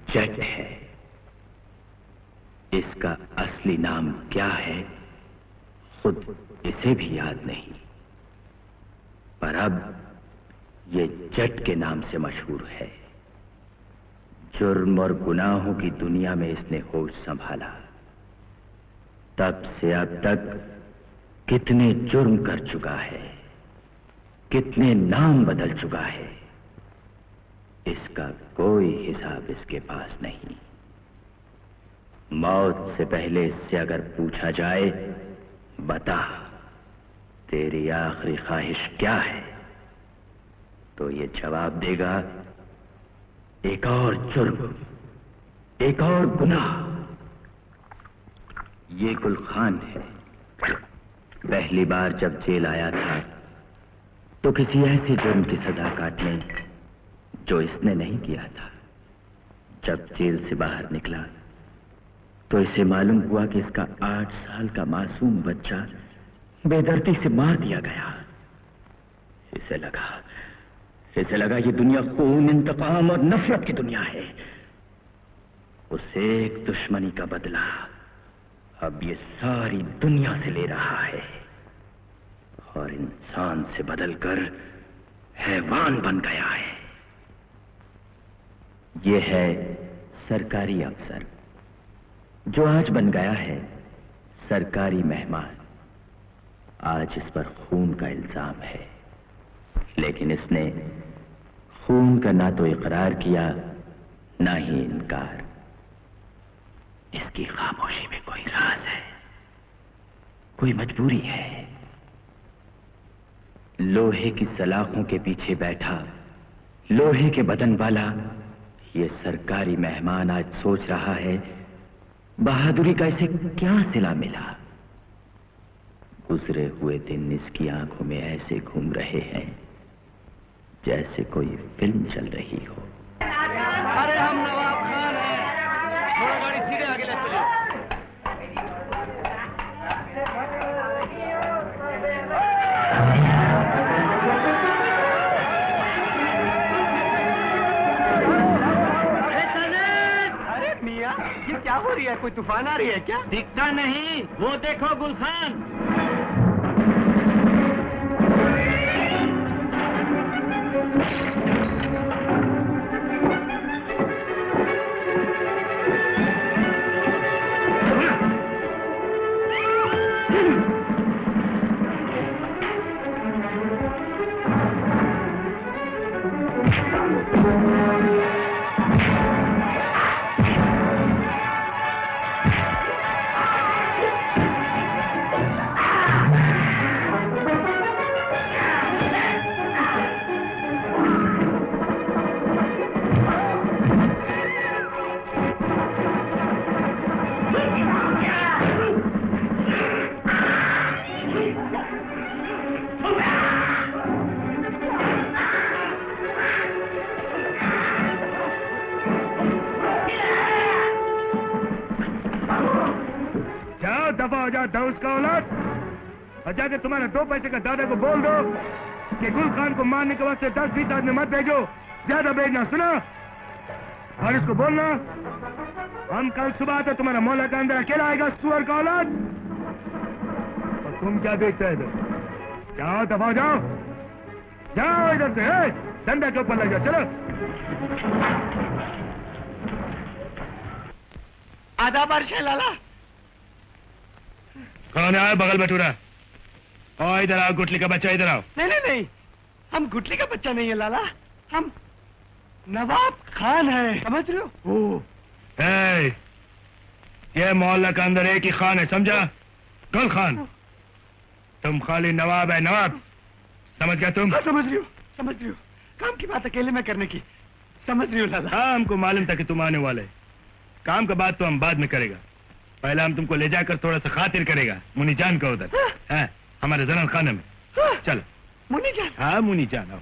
जट है। इसका असली नाम क्या है खुद इसे भी याद नहीं, पर अब ये जट के नाम से मशहूर है। जुर्म और गुनाहों की दुनिया में इसने होश संभाला। तब से अब तक कितने जुर्म कर चुका है, कितने नाम बदल चुका है, इसका कोई हिसाब इसके पास नहीं। मौत से पहले इससे अगर पूछा जाए, बता तेरी आखिरी ख्वाहिश क्या है, तो ये जवाब देगा, एक और जुर्म, एक और गुनाह। ये गुलखान है। पहली बार जब जेल आया था तो किसी ऐसे जुर्म की सजा काटने जो इसने नहीं किया था। जब जेल से बाहर निकला तो इसे मालूम हुआ कि इसका 8 साल का मासूम बच्चा बेदर्दी से मार दिया गया। इसे लगा ये दुनिया खून, इंतकाम और नफरत की दुनिया है। उस एक दुश्मनी का बदला अब ये सारी दुनिया से ले रहा है और इंसान से बदलकर हैवान बन गया है। ये है सरकारी अफसर जो आज बन गया है सरकारी मेहमान। आज इस पर खून का इल्जाम है, लेकिन इसने खून का ना तो इकरार किया ना ही इनकार। इसकी खामोशी में कोई राज है, कोई मजबूरी है। लोहे की सलाखों के पीछे बैठा लोहे के बदन वाला ये सरकारी मेहमान आज सोच रहा है बहादुरी का इसे क्या सिला मिला। गुजरे हुए दिन इसकी आंखों में ऐसे घूम रहे हैं जैसे कोई फिल्म चल रही हो। अरे हम नवाब खान हैं, थोड़ा गाड़ी सीधे आगे ले चलिए। अरे मियां, ये क्या हो रही है? कोई तूफान आ रही है क्या? दिखता नहीं, वो देखो गुलखान। दफा हो जाओ उसका औलाद, और जाके तुम्हारे 2 पैसे का दादा को बोल दो कि गुल खान को मारने के वास्ते 10-20 आदमी मत भेजो, ज्यादा भेजना, सुना? और इसको बोलना हम कल सुबह तो तुम्हारा मौला का अंदर अकेला आएगा, सुअर का औलाद। और तुम क्या देखते हैं इधर? जाओ दफा जाओ, जाओ इधर से, डंडा के ऊपर लग जाओ, चलो। आदाब अर्शद लाला। कौन है बगल बटूरा? और इधर आओ, गुटली का बच्चा इधर आओ। नहीं नहीं नहीं, हम गुटली का बच्चा नहीं है लाला, हम नवाब खान है, समझ रहे हो? ये मोहल्ला का अंदर एक ही खान है, समझा? गुल खान। तुम खाली नवाब है, नवाब, समझ गया तुम? हाँ, समझ रही हो। काम की बात अकेले में करने की, समझ रही हो लाला? हाँ, हमको मालूम था कि तुम आने वाले। काम का बात तो हम बाद में करेगा, पहले हम तुमको ले जाकर थोड़ा सा खातिर करेगा मुनी जान का उधर। हाँ, हमारे जनरल खाने में। चलो। मुनी जान? हाँ, मुनी जान आओ।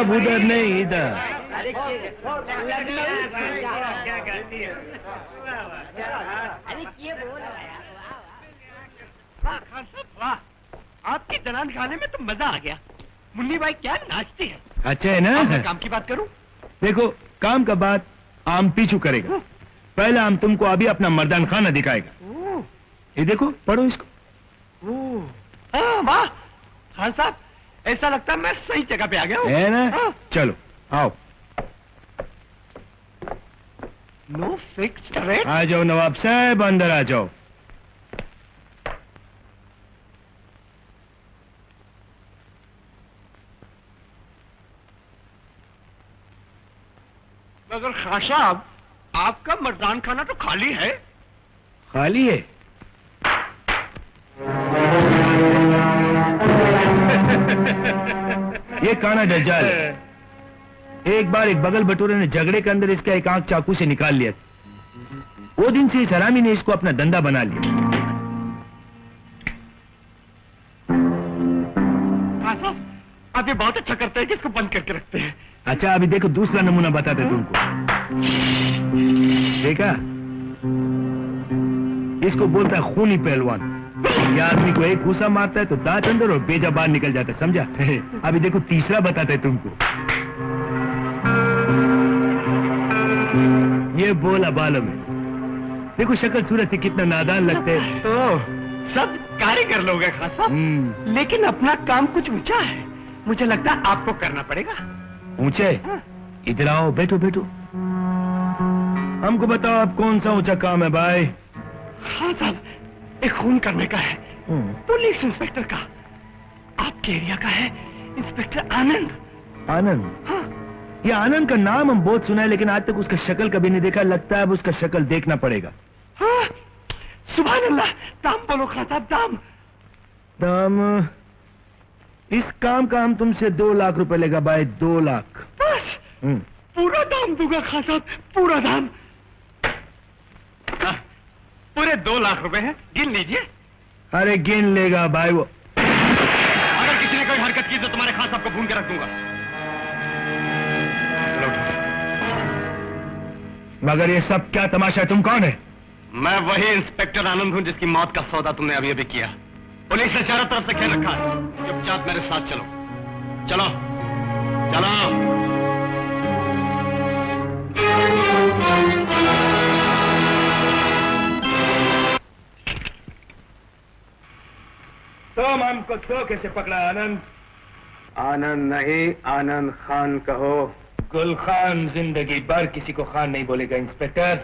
साहब उधर नहीं इधर। वाह खान साहब वाह, आपके जनान खाने में तो मजा आ गया। मुन्नी भाई क्या नाचती है। अच्छा है ना? अब मैं काम की बात करूं? देखो काम का बात आम पीछू करेगा। पहले हम तुमको अभी अपना मर्दान खाना दिखाएगा। ये देखो, पढ़ो इसको। वाह खान साहब, ऐसा लगता है मैं सही जगह पे आ गया हूँ। है ना? चलो आओ। No fixed rate. आ जाओ नवाब साहब, अंदर आ जाओ। मगर खान साहब, आपका मर्दान खाना तो खाली है। खाली है? ये काना दज्जाल है। एक बार एक बगल बटोरे ने झगड़े के अंदर इसका एक आंख चाकू से निकाल लिया। वो दिन से इस हरामी ने इसको अपना धंधा बना लिया। खान साहब, आप ये बहुत अच्छा करते हैं कि इसको बंद करके रखते हैं। अच्छा अभी देखो दूसरा नमूना बताते तुमको। देखा, इसको बोलता है खूनी पहलवान। ये आदमी को एक घूसा मारता है तो दांत अंदर और बेजा बाहर निकल जाता है, समझा? अभी देखो तीसरा बताते हैं तुमको। ये बोला बालम है। देखो शक्ल सूरत से कितना नादान लगते हैं। सब कारीगर लोग हैं खान साहब, लेकिन अपना काम कुछ ऊंचा है। मुझे लगता है आपको करना पड़ेगा। ऊंचे? इधर आओ, बैठो बैठो। हमको बताओ अब कौन सा ऊंचा काम है भाई? हाँ साहब, एक खून करने का है, पुलिस इंस्पेक्टर का। आपके एरिया का है इंस्पेक्टर आनंद। आनंद? हाँ। ये आनंद का नाम हम बहुत सुना है, लेकिन आज तक उसका शक्ल कभी नहीं देखा। लगता है अब उसका शक्ल देखना पड़ेगा। हाँ, सुभान अल्लाह। दाम बोलो खान साहब, दाम। दाम? इस काम का हम तुमसे 2 लाख रुपए लेगा भाई, 2 लाख। बस पूरा दाम दूंगा खान साहब, पूरा दाम। पूरे 2 लाख रुपए हैं, गिन लीजिए। अरे गिन लेगा भाई वो। अगर किसी ने कोई हरकत की तो तुम्हारे खान साहब को भून के रख दूंगा। मगर ये सब क्या तमाशा है? तुम कौन है? मैं वही इंस्पेक्टर आनंद हूं जिसकी मौत का सौदा तुमने अभी अभी किया। पुलिस ने चारों तरफ से घेर रखा है। चुपचाप मेरे साथ चलो। चलो चलो। तुम हमको तो कैसे पकड़ा आनंद? आनंद नहीं, आनंद खान कहो। गुल खान जिंदगी भर किसी को खान नहीं बोलेगा इंस्पेक्टर।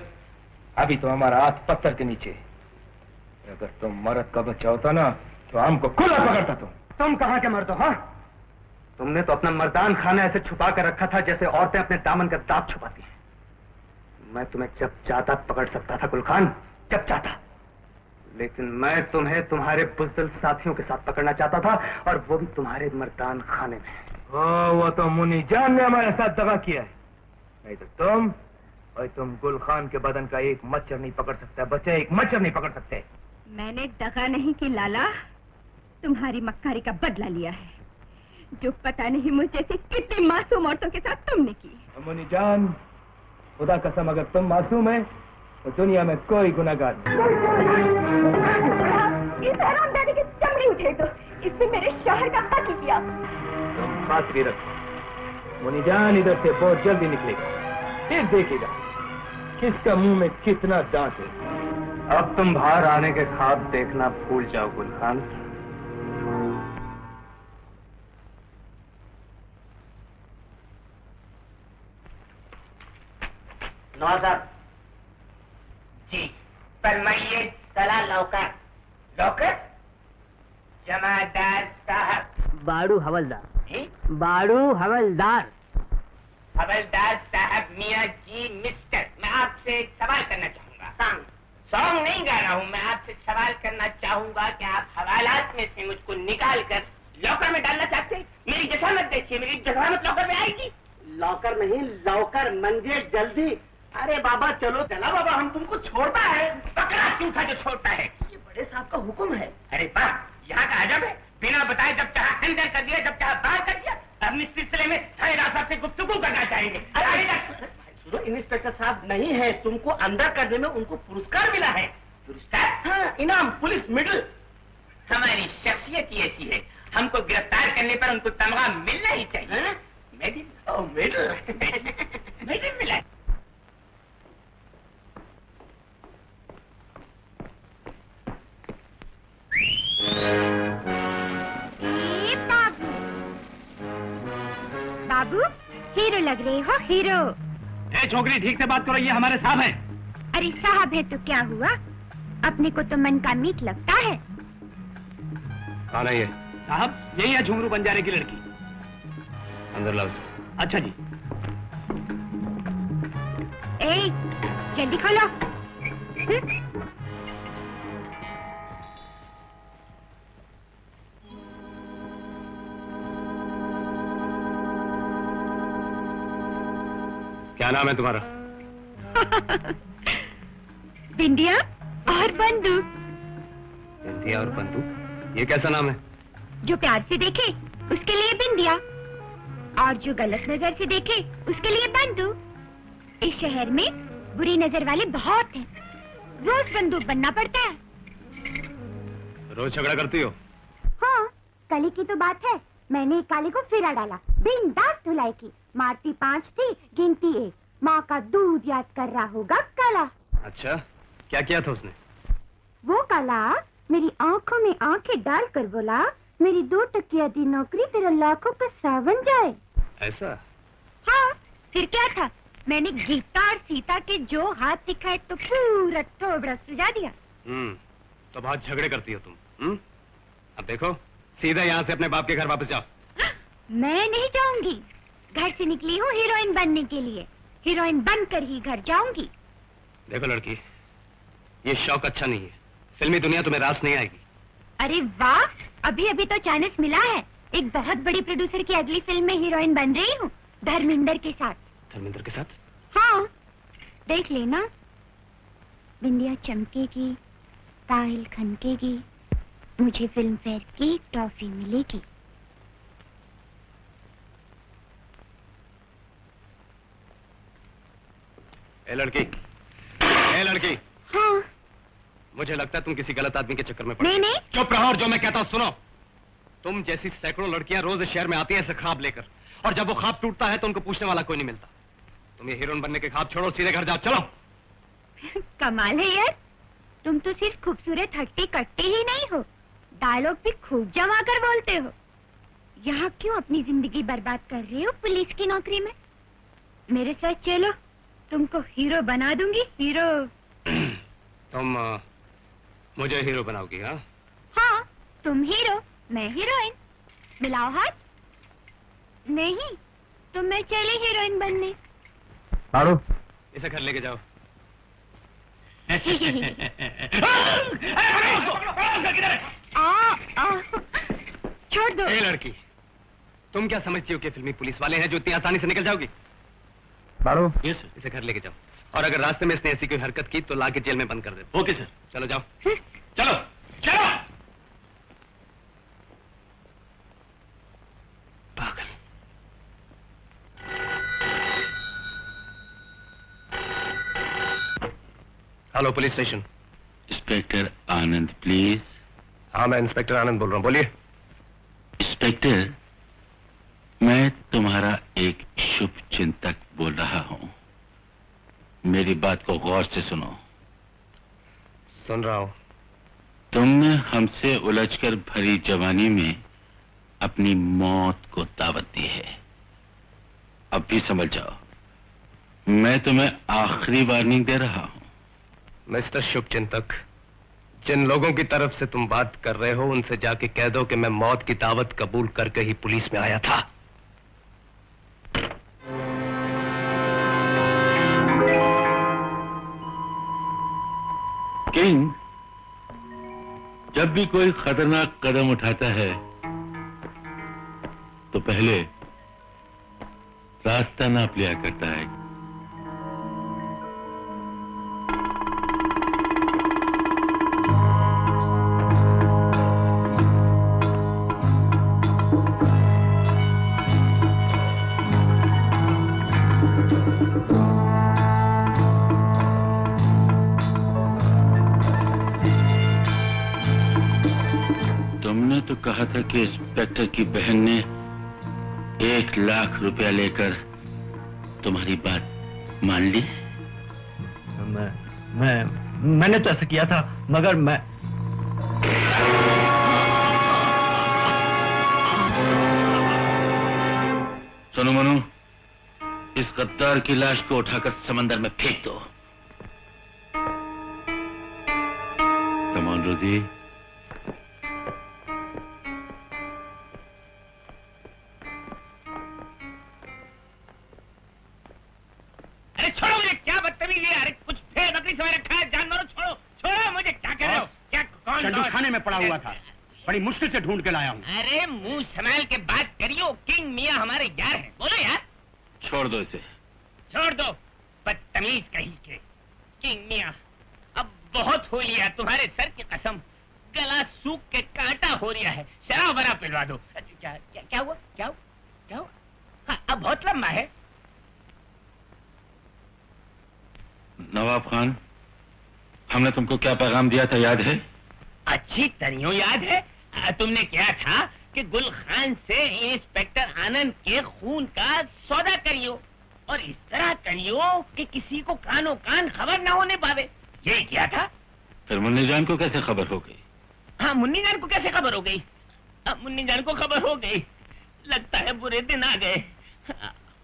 अभी तो हमारा हाथ पत्थर के नीचे। अगर तुम मर्द का बच्चा होता ना तो हमको खुला पकड़ता। तुम कहां के मर्द हो? हाँ, तुमने तो अपना मर्दान खाना ऐसे छुपा कर रखा था जैसे औरतें अपने दामन का दाग छुपाती हैं। मैं तुम्हें जब चाहता पकड़ सकता था गुलखान, जब चाहता। लेकिन मैं तुम्हें तुम्हारे बुज़दिल साथियों के साथ पकड़ना चाहता था, और वो भी तुम्हारे मर्दान खाने में। वो तो मुन्नी जान ने हमारे साथ दगा किया है। नहीं तो तुम गुल खान के बदन का एक मच्छर नहीं पकड़ सकता। बच्चे एक मच्छर नहीं पकड़ सकते। मैंने दगा नहीं की लाला, तुम्हारी मक्कारी का बदला लिया है, जो पता नहीं मुझ जैसी कितनी मासूम औरतों के साथ तुमने की। मुन्नी जान, खुदा कसम अगर तुम मासूम है तो दुनिया में कोई गुनाहगार नहीं। इस हरामजादे की चमड़ी उठे तो इसने मेरे शौहर का कत्ल किया। तुम बात भी रखो। मुन्नी जान इधर से बहुत जल्दी निकलेगा, फिर देखेगा किसका मुंह में कितना दांत है। अब तुम बाहर आने के ख्वाब देखना भूल जाओ गुलखान। नौजर जी, फरमाइए। सला लौकर। लौकर? जमादार साहब। बाड़ू हवलदार। जी? बाड़ू हवलदार। हवलदार साहब, मियाँ जी, मिस्टर, मैं आपसे एक सवाल करना चाहूंगा। सॉन्ग नहीं गा रहा हूँ, मैं आपसे सवाल करना चाहूंगा कि आप हवालात में से मुझको निकाल कर लॉकर में डालना चाहते हैं। मेरी जसामत देखिए, मेरी जसामत लॉकर में आएगी। लॉकर नहीं, लॉकर मंजे जल्दी। अरे बाबा चलो, चला बाबा, हम तुमको छोड़ता है। पकड़ा क्यों था जो छोड़ता है? ये बड़े साहब का हुक्म है। अरे वाह, यहाँ का अजब है। बिना बताए जब चाहा अंदर कर दिया, जब चाहा बाहर कर दिया। अब इस सिलसिले में आपसे गुफ्तगू करना चाहेंगे। अरे सुनो इंस्पेक्टर साहब नहीं है, तुमको अंदर करने में उनको पुरस्कार मिला है। पुरस्कार? हाँ, इनाम पुलिस मेडल। हमारी शख्सियत ही ऐसी है, हमको गिरफ्तार करने पर उनको तमगा मिलना ही चाहिए। हाँ? मेडल? ओ मेडल। मेडल मिला है। ए बाबू, बाबू हीरो लग रहे हो, हीरो। ए छोकरी, ठीक से बात करो, ये हमारे साहब हैं। अरे साहब है तो क्या हुआ, अपने को तो मन का मीत लगता है। कौन है ये? साहब, यही है झुमरू बंजारे की लड़की। अंदर लाओ। अच्छा जी। ए, जल्दी खोलो। क्या नाम है तुम्हारा? बिंदिया और बंदूक। बिंदिया और बंदूक, ये कैसा नाम है? जो प्यार से देखे उसके लिए बिंदिया, और जो गलत नजर से देखे उसके लिए बंदूक। इस शहर में बुरी नजर वाले बहुत हैं, रोज बंदूक बनना पड़ता है। रोज झगड़ा करती हो? हाँ, कल की तो बात है, मैंने एक काली को फिरा डाला, बिंदास धुलाई की, मारती 5 थी, गिनती 1, माँ का दूध याद कर रहा होगा काला। अच्छा, क्या किया था उसने? वो काला मेरी आंखों में आंखें डालकर बोला, मेरी 2 टकिया दी नौकरी तेरा लाखों का सावन जाए। ऐसा? हाँ, फिर क्या था, मैंने गीता और सीता के जो हाथ दिखाए तो पूरा थोबड़ा सुझा दिया। तो बहुत झगड़े करती हो तुम। अब देखो, सीधा यहाँ से अपने बाप के घर वापस जाओ। मैं नहीं जाऊंगी, घर से निकली हूँ हीरोइन बनने के लिए, हीरोइन बनकर ही घर जाऊंगी। देखो लड़की, ये शौक अच्छा नहीं है, फिल्मी दुनिया तुम्हें रास नहीं आएगी। अरे वाह, अभी अभी तो चांस मिला है, एक बहुत बड़ी प्रोड्यूसर की अगली फिल्म में हीरोइन बन रही हूँ, धर्मेंद्र के साथ। धर्मेंद्र के साथ? हाँ, देख लेना, बिंदिया चमकेगी, पायल खनकेगी, मुझे फिल्म फेयर की ट्रॉफी मिलेगी। ए लड़की, ए लड़की। हाँ। मुझे लगता है तुम किसी गलत आदमी के चक्कर में पड़। नहीं नहीं। चुप रहो और जो मैं कहता हूँ सुनो। तुम जैसी सैकड़ों लड़कियां रोज इस शहर में आती हैं ऐसे ख्वाब लेकर, और जब वो ख्वाब टूटता है तो उनको पूछने वाला कोई नहीं मिलता। तुम ये हीरोइन बनने के ख्वाब छोड़ो, सीधे घर जाओ, चलो। कमाल है यार, तुम तो सिर्फ खूबसूरत हट्टी कट्टी ही नहीं हो, डायलॉग भी खूब जमा कर बोलते हो। यहाँ क्यों अपनी जिंदगी बर्बाद कर रहे हो पुलिस की नौकरी में? मेरे साथ चलो, तुमको हीरो बना दूंगी, हीरो। तुम मुझे हीरो बनाओगी? हाँ हाँ, तुम हीरो, मैं हीरोइन, मिलाओ हाथ। नहीं तो मैं चली हीरोइन बनने। पारो, इसे घर लेके जाओ। छोड़ दो। ए लड़की, तुम क्या समझती हो कि फिल्मी पुलिस वाले हैं जो इतनी आसानी से निकल जाओगी? बारो, यस, इसे घर लेके जाओ, और अगर रास्ते में इसने ऐसी कोई हरकत की तो लाके जेल में बंद कर दे। Okay sir. चलो जाओ, चलो चलो। पागल। Hello police station. Inspector Anand please. हाँ, मैं इंस्पेक्टर आनंद बोल रहा हूँ, बोलिए। इंस्पेक्टर, मैं तुम्हारा एक शुभ चिंतक बोल रहा हूँ, मेरी बात को गौर से सुनो। सुन रहा हूँ। तुमने हमसे उलझकर भरी जवानी में अपनी मौत को दावत दी है, अब भी समझ जाओ, मैं तुम्हें आखिरी वार्निंग दे रहा हूँ। मिस्टर शुभचिंतक, जिन लोगों की तरफ से तुम बात कर रहे हो उनसे जाके कह दो कि मैं मौत की दावत कबूल करके ही पुलिस में आया था। किंग, जब भी कोई खतरनाक कदम उठाता है तो पहले रास्ता नाप लिया करता है। तो कहा था कि इंस्पेक्टर की बहन ने 1 लाख रुपया लेकर तुम्हारी बात मान ली। मैंने तो ऐसा किया था, मगर मैं सुनो मनु, इस गद्दार की लाश को उठाकर समंदर में फेंक दो। कम ऑन रोजी। अरे छोड़ो मुझे, क्या बदतमीजी है। अरे कुछ फेर बकरी समय रखा है, जानवरों छोड़ो छोड़ो मुझे। क्या कह रहे हो? क्या कौन? चंदू खाने में पड़ा हुआ था, बड़ी मुश्किल से ढूंढ के लाया हूँ। अरे मुंह संभाल के बात करियो, किंग मियां हमारे यार हैं। बोलो यार। छोड़ दो इसे। छोड़ दो, बदतमीज कहीं के। किंग मियां अब बहुत हो लिया, तुम्हारे सर की कसम, गला सूख के कांटा हो रहा है। शराब वरा पिलवा दो। क्या क्या क्या हुआ? क्या हुआ? क्या हुआ? हाँ, अब बहुत लंबा है। नवाब खान, हमने तुमको क्या पैगाम दिया था, याद है? अच्छी तरह याद है। तुमने क्या था कि गुल खान से इंस्पेक्टर आनंद के खून का सौदा करियो, और इस तरह करियो कि किसी को कानो कान खबर ना होने पावे। ये क्या था? फिर मुन्नी जान को कैसे खबर हो गई? हाँ, मुन्नी जान को कैसे खबर हो गई? मुन्नी जान को खबर हो गई। लगता है बुरे दिन आ गए।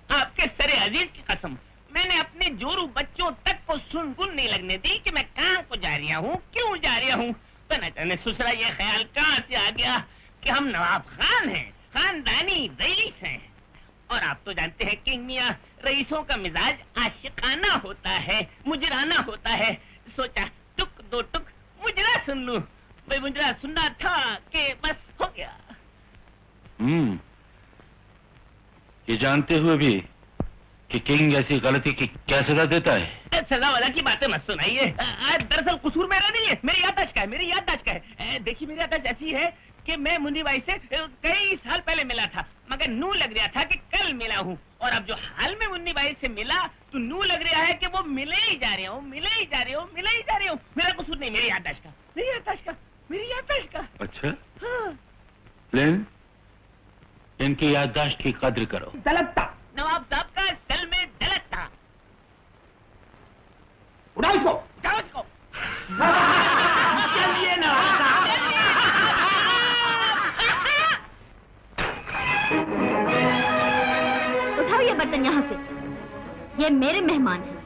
आपके सरे अजीज की कसम, मैंने अपने जोरू बच्चों तक को सुन नहीं लगने दी कि मैं कहाँ को जा रहा हूँ, क्यों जा रहा हूँ। तो न जाने ससुरा ये ख्याल कहाँ से आ गया कि हम नवाब खान हैं, खानदानी रईस हैं। और आप तो जानते हैं किंग मियां, रईसों का मिजाज आशिकाना होता है, मुजराना होता है। सोचा टुक दो टुक मुजरा सुन लूं। भाई मुजरा सुनना था कि बस हो गया। ये जानते हुए भी कि किंग ऐसी गलती की क्या सजा देता है? सजा वाला की बातें मत सुनाइए। दरअसल कसूर मेरा नहीं है, मेरी याददाश्त का है, मेरी याददाश्त का है। देखिए मेरी याददाश्त ऐसी है कि मैं मुन्नी बाई से कई साल पहले मिला था, मगर नू लग रहा था कि कल मिला हूँ। और अब जो हाल में मुन्नी बाई से मिला तो नू लग रहा है कि वो मिले ही जा रहे हो, मिले ही जा रहे हो, मिले ही जा रहे हो। मेरा कसूर नहीं, मेरी याददाश्त का, मेरी याददाश्त का, मेरी याददाश्त का। अच्छा, हाँ। लेकिन इनकी याददाश्त की कद्र करो। गलत था नवाब साहब का, असल में गलत था। उठाओ इसको, उठाओ इसको। चलिए नवाब साहब। उठाओ ये बर्तन यहाँ से। ये मेरे मेहमान हैं,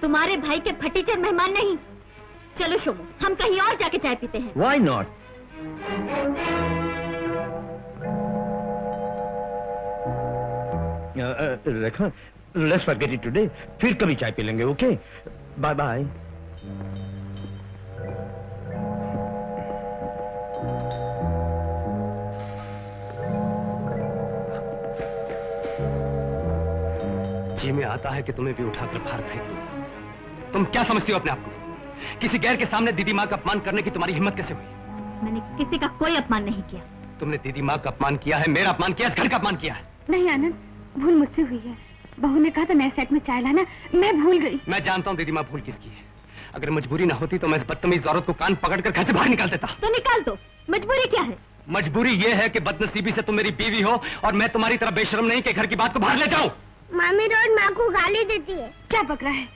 तुम्हारे भाई के फटीचर मेहमान नहीं। चलो शोमो, हम कहीं और जाके चाय पीते हैं। Why not? Rekha, let's forget it today. फिर कभी चाय पी लेंगे, ओके? Bye bye. जी में आता है कि तुम्हें भी उठाकर बाहर फेंक दूं। तुम क्या समझती हो अपने आप को? किसी गैर के सामने दीदी माँ का अपमान करने की तुम्हारी हिम्मत कैसे हुई? मैंने किसी का कोई अपमान नहीं किया। तुमने दीदी माँ का अपमान किया है, मेरा अपमान किया, इस घर का अपमान किया है। नहीं आनंद, भूल मुझसे हुई है। बहू ने कहा था नए सेट में चाय लाना, मैं भूल गई। मैं जानता हूँ दीदी माँ भूल किसकी है। अगर मजबूरी ना होती तो मैं इस बदतमीज औरत को कान पकड़कर घर से बाहर निकाल देता। तो निकाल दो, मजबूरी क्या है? मजबूरी ये है कि बदनसीबी से तुम मेरी बीवी हो और मैं तुम्हारी तरह बेशर्म नहीं कि घर की बात को बाहर ले जाऊं। मामी रोज माँ को गाली देती है। क्या पक रहा है?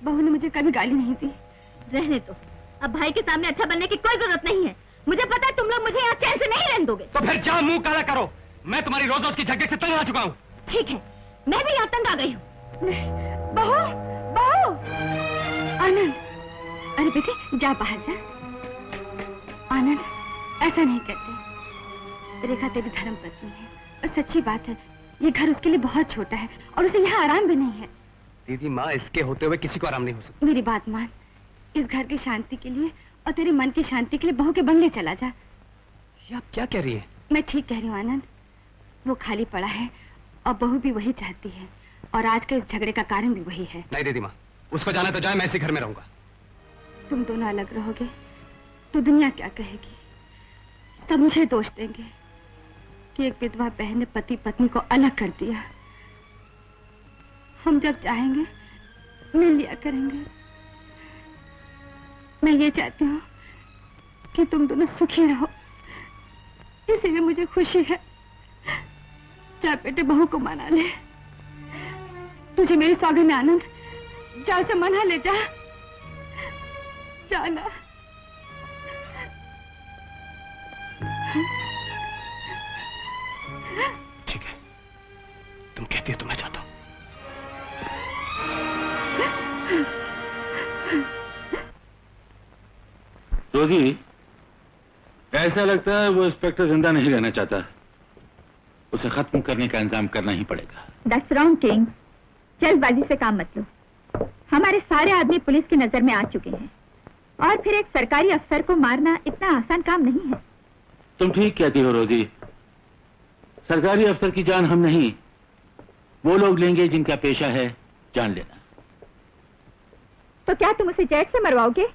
बहू ने मुझे कभी गाली नहीं दी। रहने दो, अब भाई के सामने अच्छा बनने की कोई जरूरत नहीं है। मुझे पता है तुम लोग मुझे यहाँ चैन से नहीं रहने दोगे। तो फिर जाओ मुंह काला करो। मैं तुम्हारी रोज रोज की झगड़े से तंग आ चुका हूँ। ठीक है, मैं भी यहाँ तंग आ गई हूँ। बहू, बहू, आनंद, अरे बेटे जा बाहर जा। आनंद, ऐसा नहीं कहते। रेखा तेरी धर्म पत्नी है और सच्ची बात है, ये घर उसके लिए बहुत छोटा है और उसे यहाँ आराम भी नहीं है। दीदी माँ, इसके होते हुए किसी को आराम नहीं हो सकता। मेरी बात मान, इस घर की शांति के लिए और तेरे मन की शांति के लिए बहू के बंगले चला जा। ये आप क्या कह रही हैं? मैं ठीक कह रही हूँ आनंद, वो खाली पड़ा है और बहू भी वही चाहती है और आज का इस झगड़े का कारण भी वही है। नहीं दीदी माँ, उसको जाना तो जाए, मैं इसी घर में रहूंगा। तुम दोनों अलग रहोगे तो दुनिया क्या कहेगी? सब मुझे दोष देंगे कि एक विधवा बहन ने पति पत्नी को अलग कर दिया। हम जब चाहेंगे मिल लिया करेंगे। मैं ये चाहती हूँ कि तुम दोनों सुखी रहो, इसी में मुझे खुशी है। जा बेटे, बहू को मना ले। तुझे मेरी सौगंध है आनंद, जा उसे मना ले, जा जाना। ठीक है, तुम कहती हो तो मैं जाता हूं। रोजी, ऐसा लगता है वो इंस्पेक्टर जिंदा नहीं रहना चाहता। उसे खत्म करने का इंतजाम करना ही पड़ेगा। That's wrong, king. जल्दबाजी से काम मत लो। हमारे सारे आदमी पुलिस की नजर में आ चुके हैं, और फिर एक सरकारी अफसर को मारना इतना आसान काम नहीं है। तुम ठीक कहती हो रोजी। सरकारी अफसर की जान हम नहीं, वो लोग लेंगे जिनका पेशा है जान लेना। तो क्या तुम उसे जेट से मरवाओगे?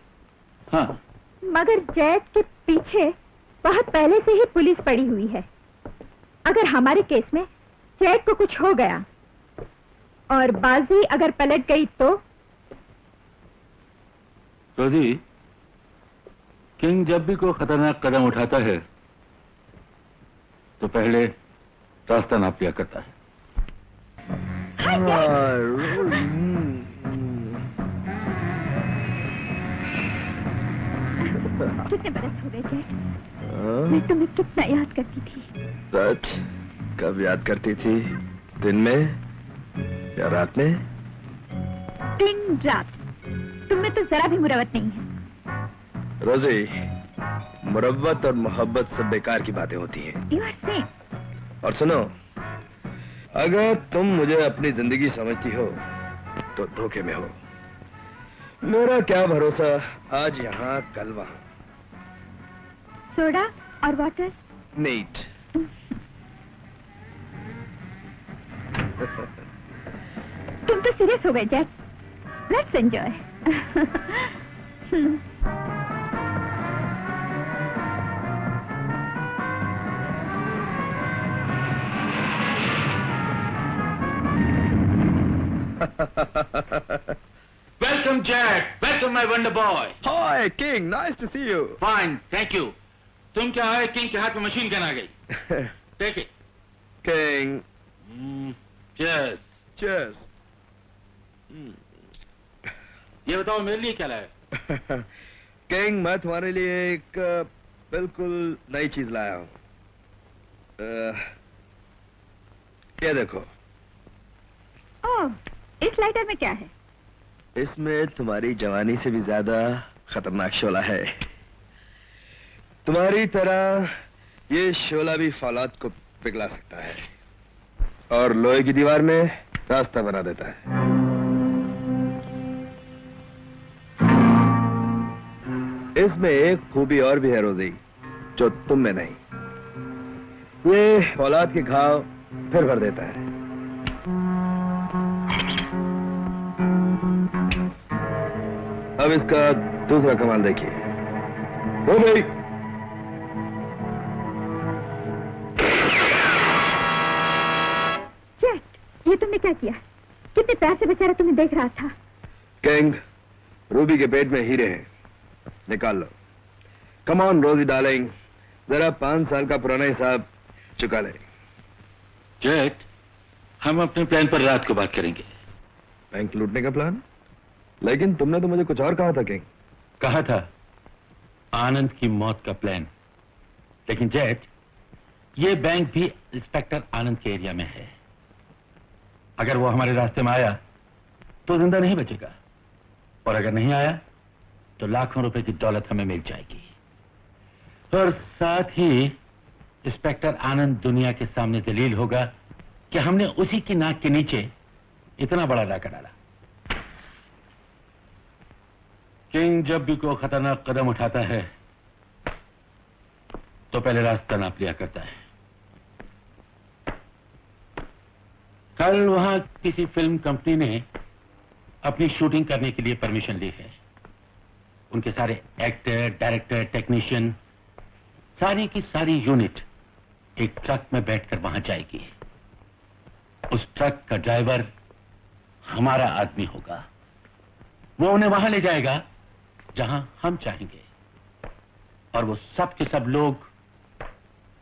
हाँ। मगर जेट के पीछे बहुत पहले से ही पुलिस पड़ी हुई है। अगर हमारे केस में जेट को कुछ हो गया और बाजी अगर पलट गई तो? रोजी, किंग जब भी कोई खतरनाक कदम उठाता है तो पहले रास्ता नाप लिया करता है। कितने बरस हो गए जेट? मैं तुम्हें कितना याद करती थी। सच? कब याद करती थी? दिन में या रात में? दिन रात। तुममें तो जरा भी मुरवत नहीं है। रोजी, मुरव्वत और मोहब्बत सब बेकार की बातें होती हैं। You are saying। और सुनो, अगर तुम मुझे अपनी जिंदगी समझती हो तो धोखे में हो। मेरा क्या भरोसा, आज यहाँ कल वहाँ। सोडा और वाटर? नीट। तुम तो सीरियस हो गए Jet. Let's enjoy. Welcome Jack, welcome my wonder boy. Hi king, nice to see you. Fine, thank you. तुम क्या है, किंग के हाथ में मशीन गन आ गई। Take it king. Cheers. Cheers. ये बताओ मेरे लिए क्या लाया? किंग, मैं तुम्हारे लिए एक बिल्कुल नई चीज लाया हूं। ये देखो। ओह, इस लाइटर में क्या है? इसमें तुम्हारी जवानी से भी ज्यादा खतरनाक शोला है। तुम्हारी तरह ये शोला भी फौलाद को पिघला सकता है और लोहे की दीवार में रास्ता बना देता है। इसमें एक खूबी और भी है रोजी, जो तुम में नहीं। ये फौलाद के घाव फिर भर देता है। अब इसका दूसरा कमाल देखिए। हो गई। ये तुमने क्या किया? कितने प्यार से बेचारा तुम्हें देख रहा था। किंग, रूबी के पेट में हीरे हैं, निकाल लो। कम ऑन रोजी डार्लिंग, जरा 5 साल का पुराना हिसाब चुका ले। जेट, हम अपने प्लान पर रात को बात करेंगे। बैंक लूटने का प्लान? लेकिन तुमने तो मुझे कुछ और कहा था किंग। कहा था आनंद की मौत का प्लान, लेकिन जेट, ये बैंक भी इंस्पेक्टर आनंद के एरिया में है। अगर वो हमारे रास्ते में आया तो जिंदा नहीं बचेगा, और अगर नहीं आया तो लाखों रुपए की दौलत हमें मिल जाएगी। और साथ ही इंस्पेक्टर आनंद दुनिया के सामने दलील होगा कि हमने उसी की नाक के नीचे इतना बड़ा डाका डाला। किंग जब भी कोई खतरनाक कदम उठाता है तो पहले रास्ता नाप लिया करता है। कल वहां किसी फिल्म कंपनी ने अपनी शूटिंग करने के लिए परमिशन ली है। उनके सारे एक्टर, डायरेक्टर, टेक्नीशियन, सारी की सारी यूनिट एक ट्रक में बैठकर वहां जाएगी। उस ट्रक का ड्राइवर हमारा आदमी होगा। वो उन्हें वहां ले जाएगा जहां हम चाहेंगे, और वो सब के सब लोग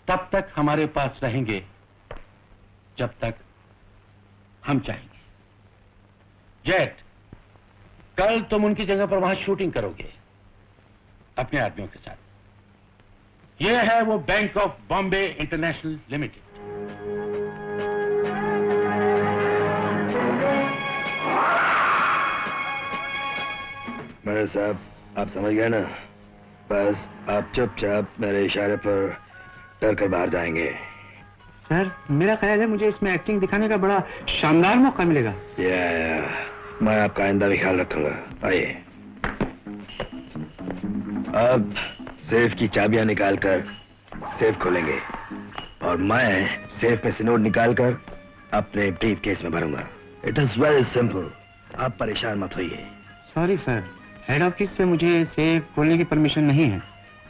तब तक हमारे पास रहेंगे जब तक हम चाहेंगे। जेट, कल तुम उनकी जगह पर वहां शूटिंग करोगे अपने आदमियों के साथ। यह है वो bank of Bombay international limited. Manager साहब, आप समझ गए ना? बस आप चुपचाप मेरे इशारे पर डर कर बाहर जाएंगे। सर, मेरा ख्याल है मुझे इसमें एक्टिंग दिखाने का बड़ा शानदार मौका मिलेगा। मैं आपका आइंदा भी ख्याल रखूंगा। आइए। अब सेफ की चाबियां निकालकर सेफ खोलेंगे और मैं सेफ में से नोट निकालकर अपने ब्रीफ केस में भरूंगा। इट इज वेरी सिंपल, आप परेशान मत होइए। सॉरी सर, हेड ऑफिस से मुझे सेफ खोलने की परमिशन नहीं है।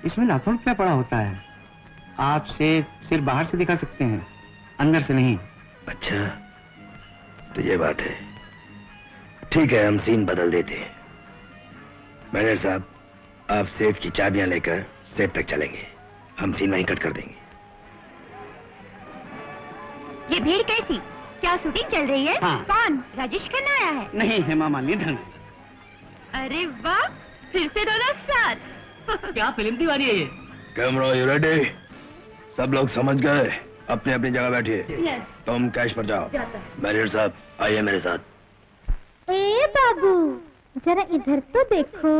इसमें लाखों रुपया पड़ा होता है। आप सेफ सिर्फ बाहर से दिखा सकते हैं, अंदर से नहीं। अच्छा, तो ये बात है। ठीक है, हम सीन बदल देते हैं। मैनेजर साहब, आप सेफ की चाबियां लेकर सेफ तक चलेंगे। हम सीन वहीं कट कर देंगे। ये भीड़ कैसी? क्या शूटिंग चल रही है? हाँ। कौन? राजेश खन्ना आया है? नहीं, हेमा मालिनी धन। अरे वाह, फिर से दोनों साथ। क्या फिल्म दीवानी है ये? Camera you ready? सब लोग समझ गए? अपनी अपनी जगह बैठिए। तुम कैश पर जाओ। मैनेजर साहब, आइए मेरे साथ। ए बाबू, जरा इधर तो देखो।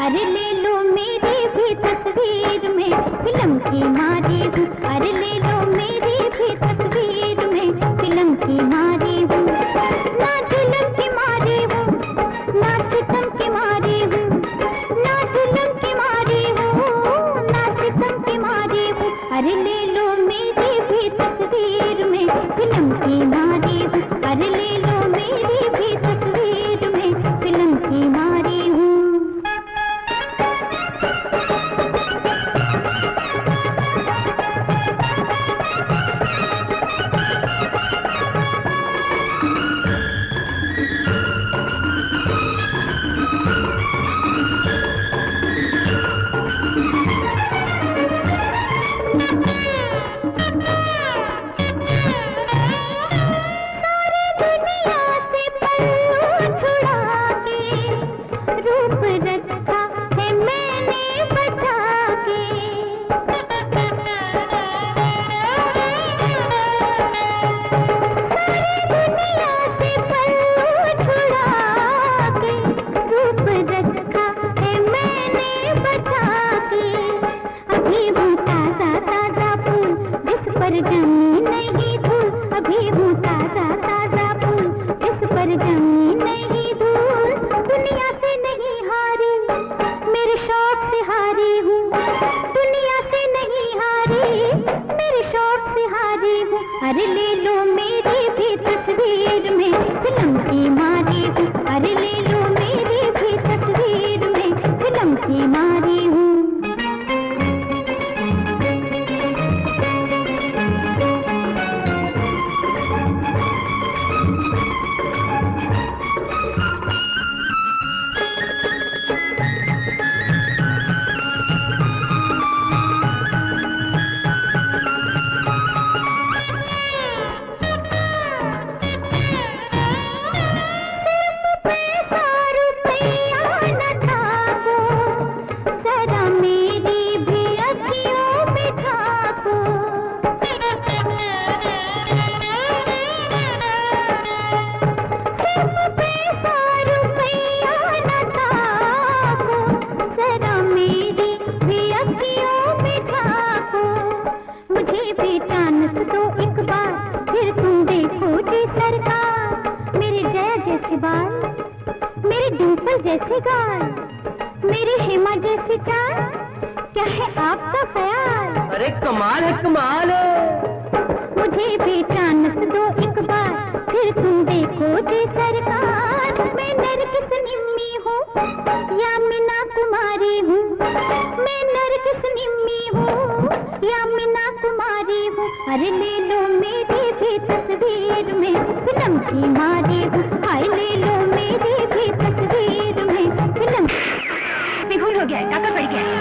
अरे ले लो मेरी भी तस्वीर में फिल्म की मारी हूँ। अरे ले लो मेरी भी तस्वीर में फिल्म की मारी हूँ। ना जुल्म की मारी हूँ, ना सितम की मारी हूँ। ना जुल्म की मारी हूँ, ना सितम की मारी हूँ। अरे ले लो मेरी भी तस्वीर में फिल्म की मारी हूँ। अरे ले लो मेरी भी तस्वीर में फिल्म की मारी हूँ। अरे ले लो मेरी भी तस्वीर में फिल्म की मारी हूँ। अरे ले लो मेरी भी तस्वीर में फिल्म की मारी हूँ। जैसे बाल, मेरे डिंपल जैसे गाल, मेरी हेमा जैसी चाल, क्या है आपका ख्याल? अरे कमाल है, कमाल है। मुझे भी चांस दो एक बार, फिर तुम देखो जी सरकार। मैं नरगिस निम्मी हूँ या मीना कुमारी हूँ, मैं नरगिस निम्मी हूँ या मीना कुमारी हूँ। अरे ले लो मेरी भी तस्वीर में फिल्म की मारी हूँ, हाय ले लो मेरी भी तस्वीर में फिल्म। बिगुल हो गया है, टाका पड़ गया है।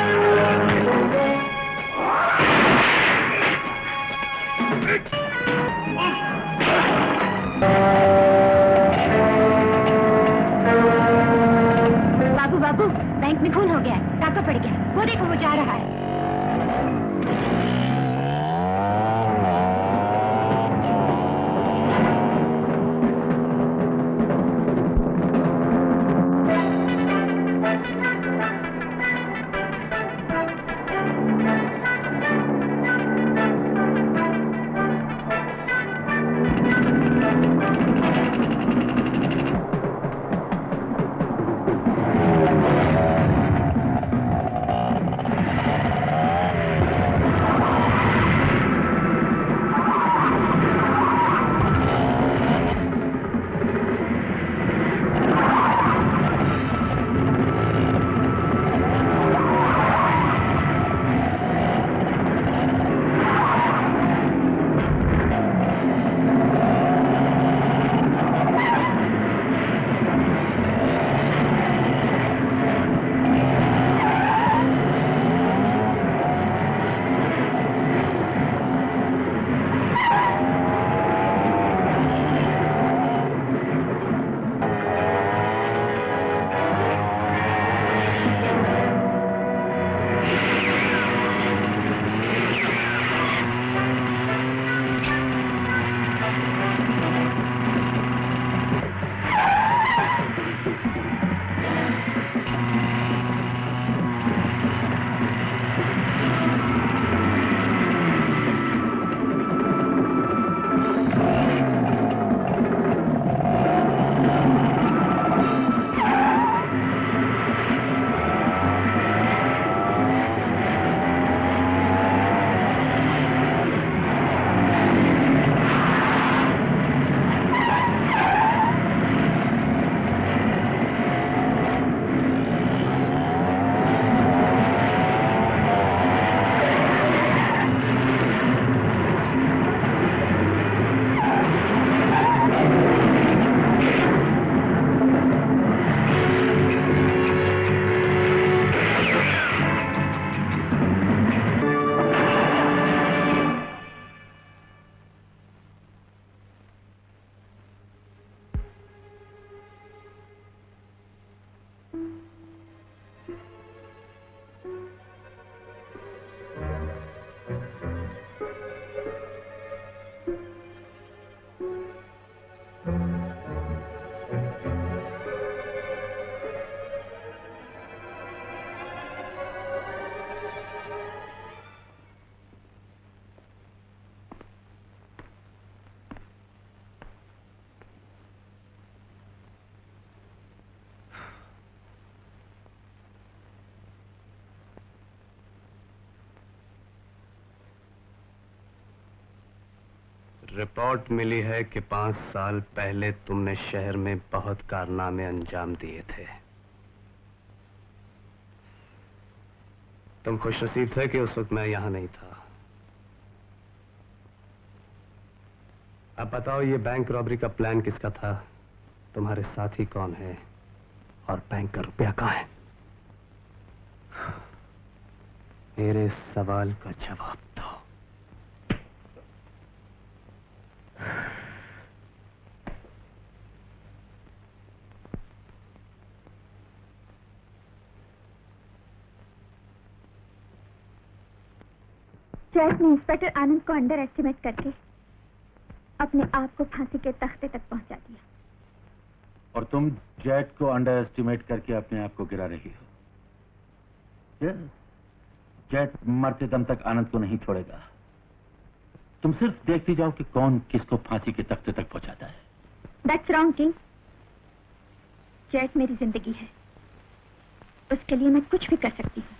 बाबू बाबू, बैंक में खून हो गया है, टाका पड़ गया है। वो देखो वो जा रहा है। रिपोर्ट मिली है कि 5 साल पहले तुमने शहर में बहुत कारनामे अंजाम दिए थे। तुम खुशनसीब थे कि उस वक्त मैं यहां नहीं था। अब बताओ, ये बैंक रॉबरी का प्लान किसका था? तुम्हारे साथी कौन है? और बैंक का रुपया कहां है? मेरे सवाल का जवाब दो। जैक ने इंस्पेक्टर आनंद को अंडर एस्टिमेट करके अपने आप को फांसी के तख्ते तक पहुंचा दिया। और तुम जेट को अंडर एस्टिमेट करके अपने आप को गिरा रही हो। यस, जेट मरते दम तक आनंद को नहीं छोड़ेगा। तुम सिर्फ देखती जाओ कि कौन किसको फांसी के तख्ते तक पहुंचाता है। That's wrong king. जेट मेरी जिंदगी है, उसके लिए मैं कुछ भी कर सकती हूँ।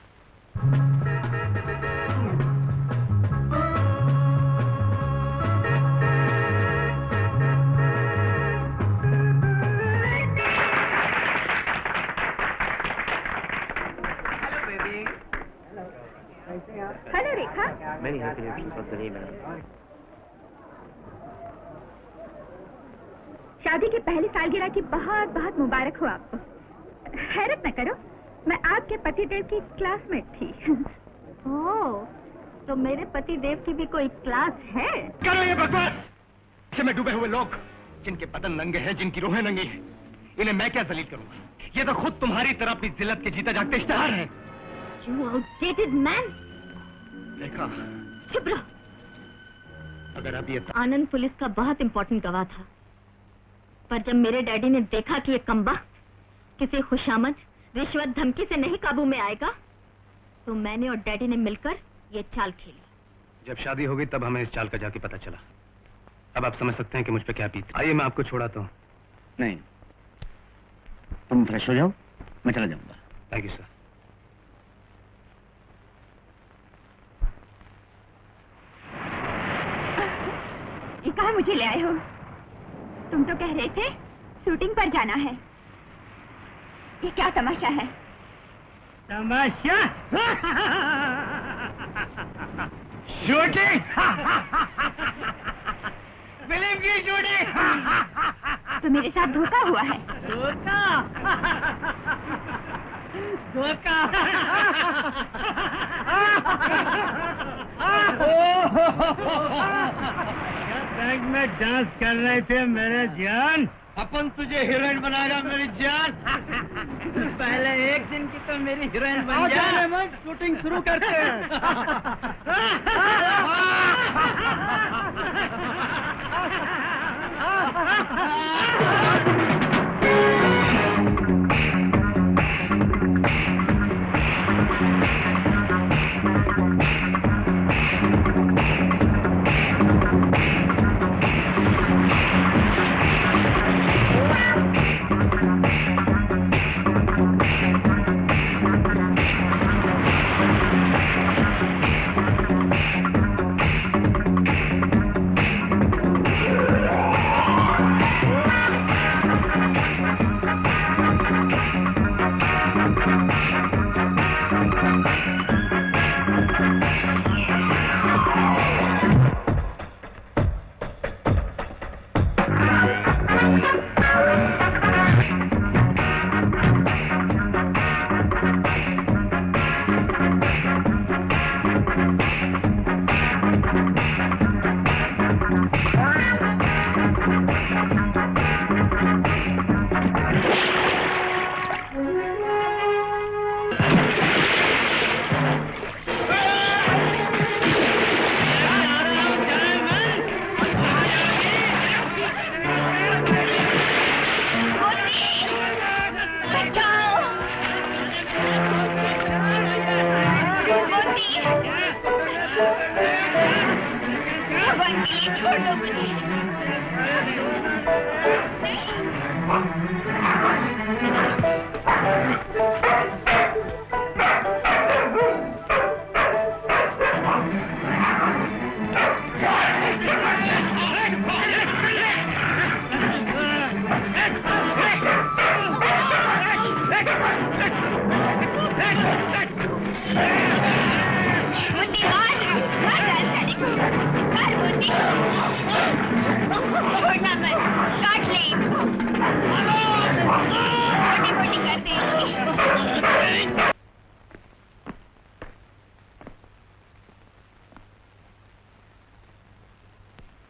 हेलो रेखा। Many happy birthday, madam. शादी के पहली सालगिरह की बहुत बहुत मुबारक हो आपको। हैरत न करो, मैं आपके पतिदेव की क्लासमेट थी। ओह, तो मेरे पति देव की भी कोई क्लास है? करो ये बकवास। इसे में डूबे हुए लोग, जिनके बदन नंगे हैं, जिनकी रूहें नंगी हैं, इन्हें मैं क्या जलील करूंगा? ये तो खुद तुम्हारी तरह अपनी जिल्लत के जीते जागते इश्तिहार हैं। You outdated man! देखा, चुप रहो। अगर अब ये आनंद पुलिस का बहुत इंपॉर्टेंट गवाह था, पर जब मेरे डैडी ने देखा कि ये कमबख्त किसी खुशामद, रिश्वत, धमकी से नहीं काबू में आएगा, तो मैंने और डैडी ने मिलकर ये चाल खेली। जब शादी होगी तब हमें इस चाल का जाके पता चला। अब आप समझ सकते हैं कि मुझ पे क्या बीती। आइए मैं आपको छोड़ाता हूँ। नहीं, तुम फ्रेश हो जाओ, मैं चला जाऊंगा। Thank you sir. ये कहाँ मुझे ले आए हो? तुम तो कह रहे थे शूटिंग पर जाना है। ये क्या तमाशा है? तमाशा? शूटिंग? फिल्म की शूटिंग? तो मेरे साथ धोखा हुआ है। धोखा? धोखा? बैंक में डांस कर रहे थे मेरे जान। अपन तुझे हीरोइन बनाएगा मेरी जान। पहले एक दिन की तो मेरी हीरोइन बन जा। शूटिंग शुरू करते हैं।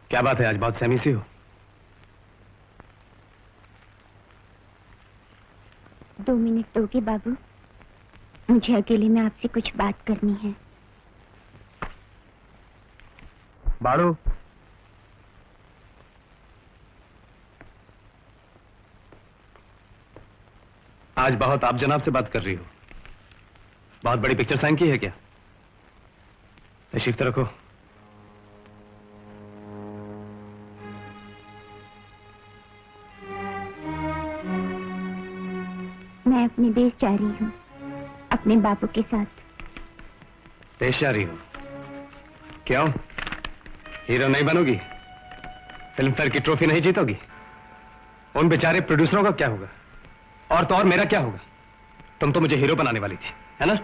क्या बात है, आज बहुत सहमी सी हो? दो मिनट दोगे बाबू? मुझे अकेले में आपसे कुछ बात करनी है। बाड़ू, आज बहुत आप जनाब से बात कर रही हो। बहुत बड़ी पिक्चर साइन की है क्या? तशरीफ तो रखो। मैं अपने देश जा रही हूँ। अपने बापू के साथ। पेश जा रही हो? क्यों? हीरो नहीं बनोगी? फिल्म फेयर की ट्रॉफी नहीं जीतोगी? उन बेचारे प्रोड्यूसरों का क्या होगा? और तो और मेरा क्या होगा? तुम तो मुझे हीरो बनाने वाली थी, है ना?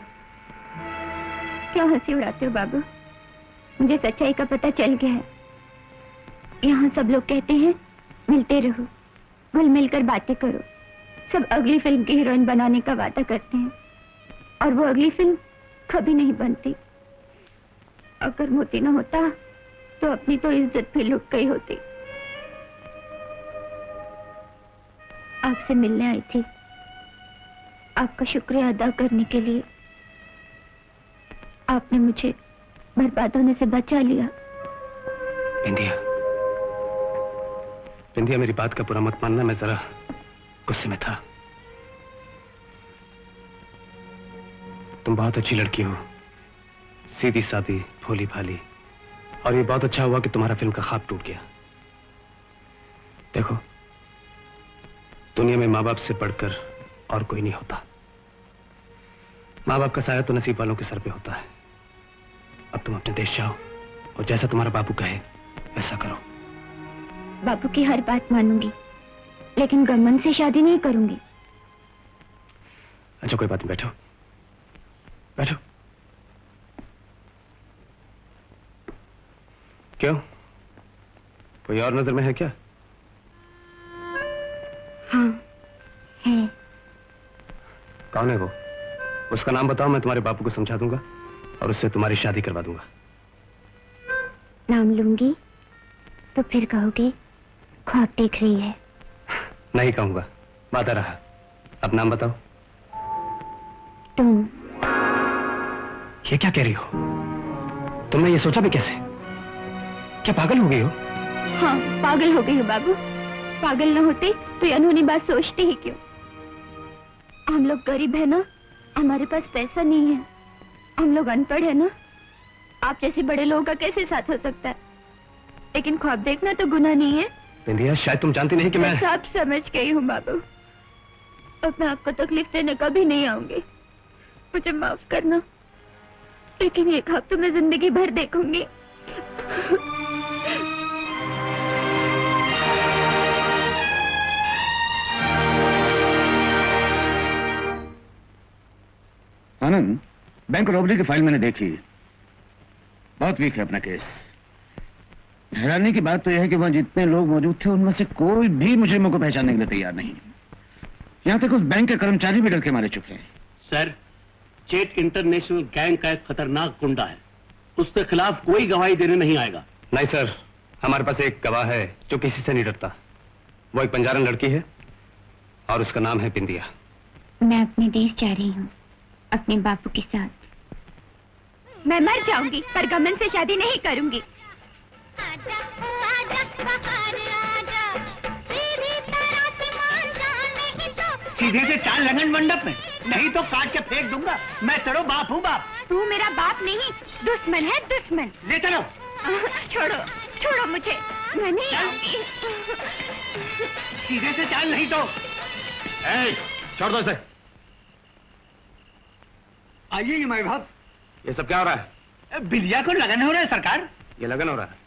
क्यों हंसी उड़ाते हो बाबू? मुझे सच्चाई का पता चल गया है। यहाँ सब लोग कहते हैं मिलते रहो, घुल मिलकर बातें करो। सब अगली फिल्म की हीरोइन बनाने का वादा करते हैं और वो अगली फिल्म कभी नहीं बनती। अगर मोती न होता तो अपनी तो इज्जत भी लुट गई होती। आपसे मिलने आई थी, आपका शुक्रिया अदा करने के लिए। आपने मुझे बर्बाद होने से बचा लिया। बिंदिया, बिंदिया, मेरी बात का बुरा मत मानना, मैं जरा गुस्से में था। तुम बहुत अच्छी लड़की हो, सीधी सादी, भोली भाली, और ये बहुत अच्छा हुआ कि तुम्हारा फिल्म का ख्वाब टूट गया। देखो, दुनिया में माँ बाप से बढ़कर और कोई नहीं होता। माँ बाप का साया तो नसीब वालों के सर पे होता है। अब तुम अपने देश जाओ और जैसा तुम्हारा बापू कहे वैसा करो। बापू की हर बात मानूंगी, लेकिन गमन से शादी नहीं करूंगी। अच्छा, कोई बात नहीं, बैठो बैठो। क्यों, कोई और नजर में है क्या? हाँ है। कौन है वो? उसका नाम बताओ, मैं तुम्हारे बापू को समझा दूंगा और उससे तुम्हारी शादी करवा दूंगा। नाम लूंगी तो फिर कहोगे ख्वाब देख रही है। नहीं कहूंगा, वादा रहा। अब नाम बताओ। तुम। ये क्या कह रही हो? तुमने ये सोचा भी कैसे? क्या पागल हो गई हो? हाँ, पागल हो गई हो बाबू। पागल न होते तो ये अनहोनी बात सोचते ही क्यों? हम लोग गरीब है ना, हमारे पास पैसा नहीं है। हम लोग अनपढ़ है ना, आप जैसे बड़े लोगों का कैसे साथ हो सकता है? लेकिन ख्वाब देखना तो गुनाह नहीं है। बिंदिया, शायद तुम जानती नहीं कि मैं सब समझ गई हूँ बाबू। अब मैं आपको तकलीफ देने कभी नहीं आऊंगी। मुझे माफ करना, लेकिन ये ख्वाब तो मैं जिंदगी भर देखूंगी। आनंद, बैंक रॉबरी की फाइल मैंने देखी, बहुत वीक है अपना केस। हैरानी की बात तो यह है कि वहां जितने लोग मौजूद थे उनमें से कोई भी मुजरिमों को पहचानने के लिए तैयार नहीं। यहां तक उस बैंक के कर्मचारी भी डर के मारे चुके हैं। सर, चेट इंटरनेशनल गैंग का एक खतरनाक गुंडा है, उसके खिलाफ कोई गवाही देने नहीं आएगा। नहीं सर, हमारे पास एक गवाह है जो किसी से नहीं डरता। वो एक बंजारन लड़की है और उसका नाम है बिंदिया। मैं अपने देश जा रही हूँ, अपने बापू के साथ। मैं मर जाऊंगी पर गमन से शादी नहीं करूंगी। सीधे से चाल लगन मंडप में, नहीं तो काट के फेंक दूंगा। मैं तेरो बाप हूँ। बाप तू मेरा बाप नहीं, दुश्मन है दुश्मन। ले चलो। छोड़ो छोड़ो मुझे, मैं नहीं आऊंगी। सीधे से चाल, नहीं तो। छोड़ दो इसे। आइए हमारे बाप। ये सब क्या हो रहा है? बिंदिया को लगन हो रहा है सरकार। ये लगन हो रहा है?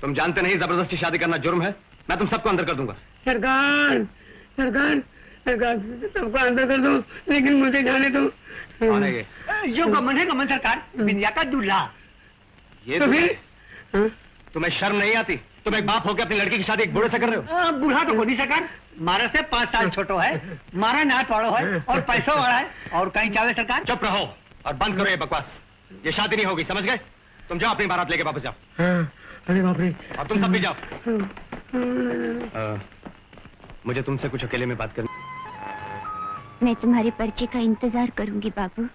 तुम जानते नहीं जबरदस्ती शादी करना जुर्म है। मैं तुम सबको अंदर कर दूंगा। सरकार सरकार सरकार, सबको अंदर कर दो, लेकिन मुझे जाने दो। कौन है ये? जो गमन है, गमन सरकार, बिंदिया का दूल्हा। ये तो फिर तुम्हें शर्म नहीं आती? तुम एक बाप होकर अपनी लड़की की शादी एक बूढ़े से कर रहे हो? बूढ़ा तो कोई सरकार, मारा से 5 साल छोटो है, मारा नाथ वालों है और पैसों वाला है, और कहीं चावे सरकार। चुप रहो और बंद करो ये बकवास। ये शादी नहीं होगी, समझ गए? तुम जाओ अपनी बारात लेके वापस जाओ। अरे बाप रे। और तुम सब भी जाओ। मुझे तुमसे कुछ अकेले में बात करनी। मैं तुम्हारे पर्चे का इंतजार करूंगी बाबू।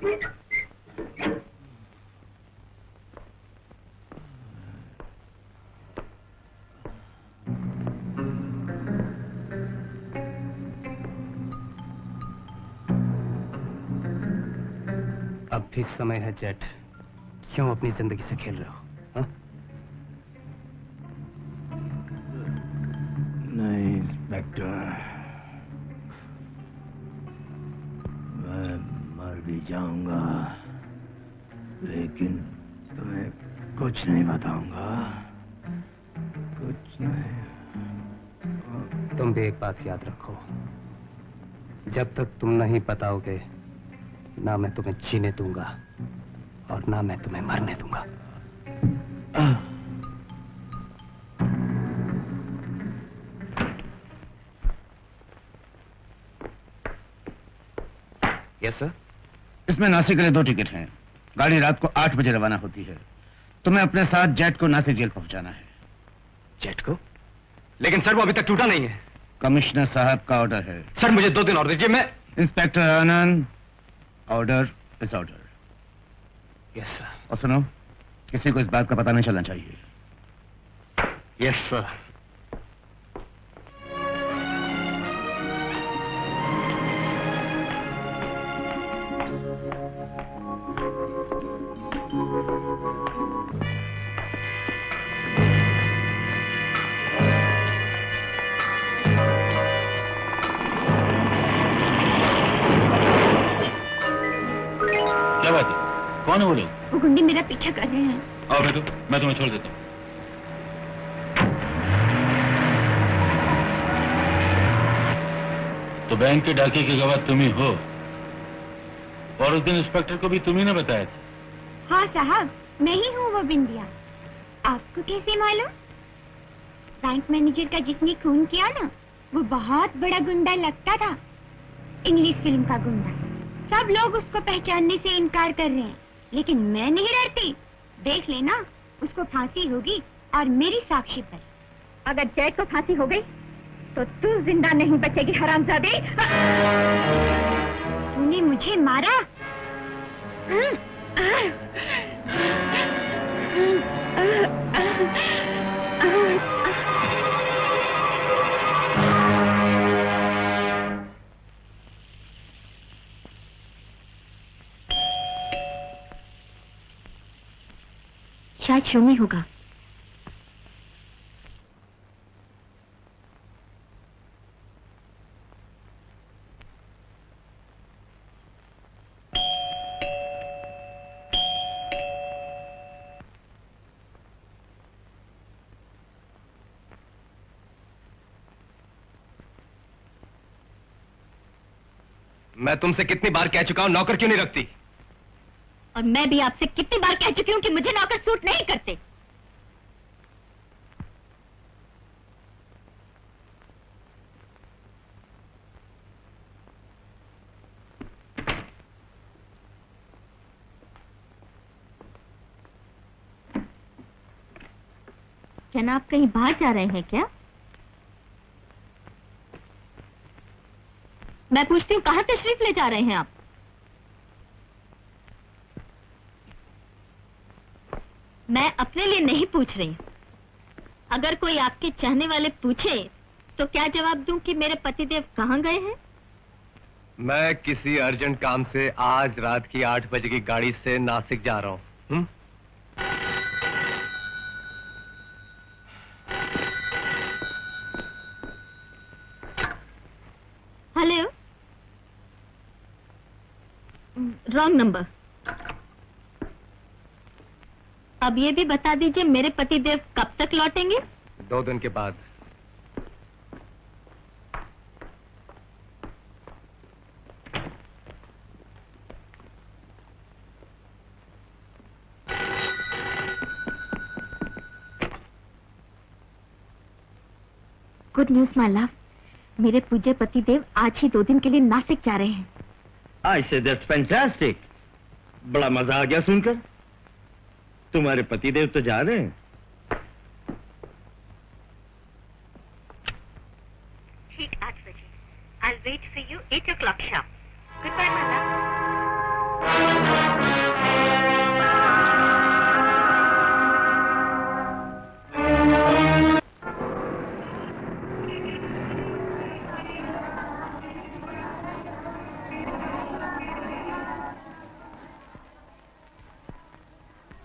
अब भी समय है जेट, क्यों अपनी जिंदगी से खेल रहे हो? हा? नहीं इंस्पेक्टर, मैं मर भी जाऊंगा, लेकिन तुम्हें कुछ नहीं बताऊंगा, कुछ नहीं। तुम भी एक बात याद रखो, जब तक तुम नहीं बताओगे, ना मैं तुम्हें जीने दूंगा और ना मैं तुम्हें मरने दूंगा। Yes sir. इसमें नासिक के लिए 2 टिकट हैं। गाड़ी रात को 8 बजे रवाना होती है। तुम्हें अपने साथ जेट को नासिक जेल पहुंचाना है। जेट को? लेकिन सर वो अभी तक टूटा नहीं है। कमिश्नर साहब का ऑर्डर है। सर मुझे 2 दिन और दीजिए। मैं inspector Anand, order is order. Yes sir. और सुनो, किसी को इस बात का पता नहीं चलना चाहिए। Yes sir. क्या बात है? कौन है वो लोग? वो गुंडे मेरा पीछा कर रहे हैं। आओ बेटू, मैं तुम्हें छोड़ देता हूँ। तो बैंक के डाके की गवाह तुम ही हो, और उस दिन इंस्पेक्टर को भी तुम ही ने बताया था। हाँ साहब, मैं ही हूँ वो बिंदिया। आपको कैसे मालूम? बैंक मैनेजर का जिसने खून किया ना, वो बहुत बड़ा गुंडा लगता था, इंग्लिश फिल्म का गुंडा। सब लोग उसको पहचानने से इनकार कर रहे हैं, लेकिन मैं नहीं डरती। देख लेना, उसको फांसी होगी और मेरी साक्षी पर। अगर जेट को फांसी हो गई तो तू जिंदा नहीं बचेगी हरामजादे। तूने मुझे मारा। शायद शोमी होगा। मैं तुमसे कितनी बार कह चुका हूं, नौकर क्यों नहीं रखती? और मैं भी आपसे कितनी बार कह चुकी हूँ कि मुझे नौकर सूट नहीं करते। जनाब कहीं बाहर जा रहे हैं क्या? मैं पूछती हूँ, कहाँ तशरीफ ले जा रहे हैं आप? मैं अपने लिए नहीं पूछ रही। अगर कोई आपके चाहने वाले पूछे तो क्या जवाब दूं कि मेरे पतिदेव कहाँ गए हैं? मैं किसी अर्जेंट काम से आज रात की 8 बजे की गाड़ी से नासिक जा रहा हूं। Hello, wrong number. अब ये भी बता दीजिए, मेरे पतिदेव कब तक लौटेंगे? 2 दिन के बाद। गुड न्यूज माय लव, मेरे पूज्य पतिदेव आज ही 2 दिन के लिए नासिक जा रहे हैं। आई से दैट्स फैंटास्टिक। बड़ा मजा आ गया सुनकर। तुम्हारे पतिदेव तो जा रहे हैं। ठीक 8 बजे। I'll wait for you 8 o'clock sharp. Goodbye, my love.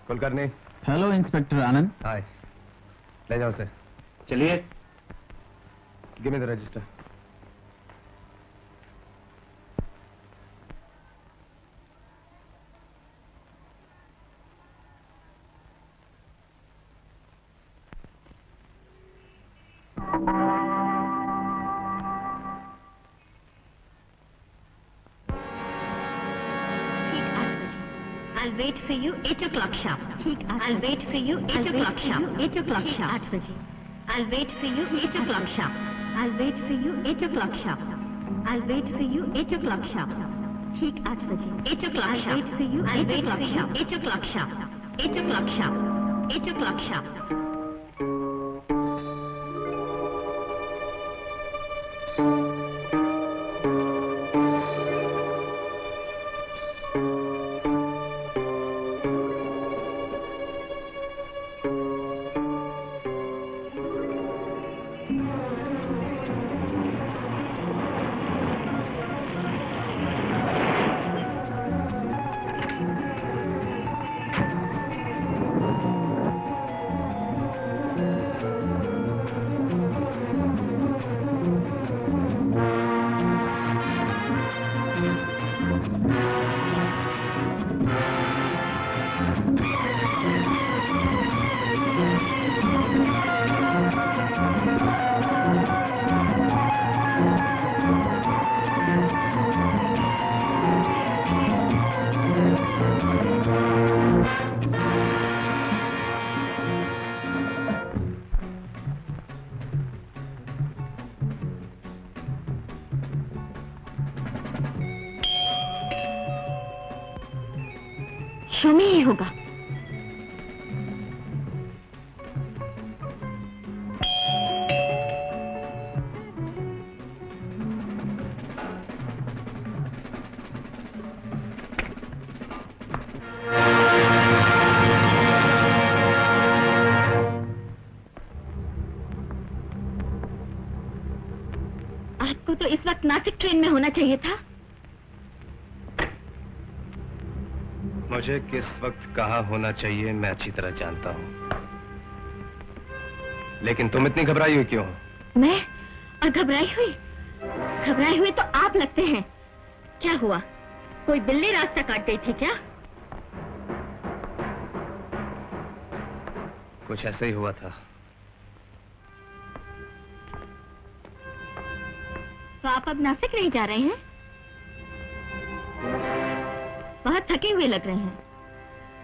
Kulkarni. Hello inspector Anand. Hi, ले जाओ सर। चलिए। Give me the register. I'll wait for you 8 o'clock sharp. I'll wait for you 8 o'clock sharp. 8 o'clock sharp. 8 बजे. I'll wait for you 8 o'clock sharp. I'll wait for you 8 o'clock sharp. I'll wait for you 8 o'clock sharp. ठीक 8 बजे. 8 o'clock sharp. I'll wait for you 8 o'clock sharp. 8 o'clock sharp. 8 o'clock sharp. 8 o'clock sharp. Show में ही होगा। आपको तो इस वक्त Nashik train में होना चाहिए था। मुझे किस वक्त कहाँ होना चाहिए मैं अच्छी तरह जानता हूँ, लेकिन तुम इतनी घबराई हुई क्यों हो? मैं? और घबराई हुई? घबराई हुई तो आप लगते हैं। क्या हुआ? कोई बिल्ली रास्ता काट गई थी क्या? कुछ ऐसे ही हुआ था। तो आप अब नासिक नहीं जा रहे हैं? बहुत थके हुए लग रहे हैं।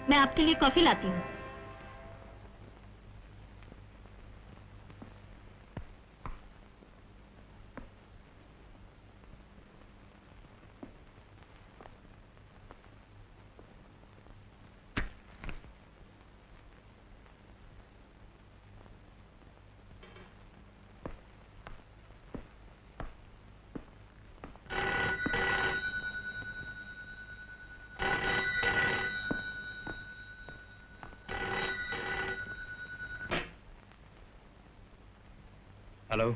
मैं आपके लिए कॉफी लाती हूँ। हेलो।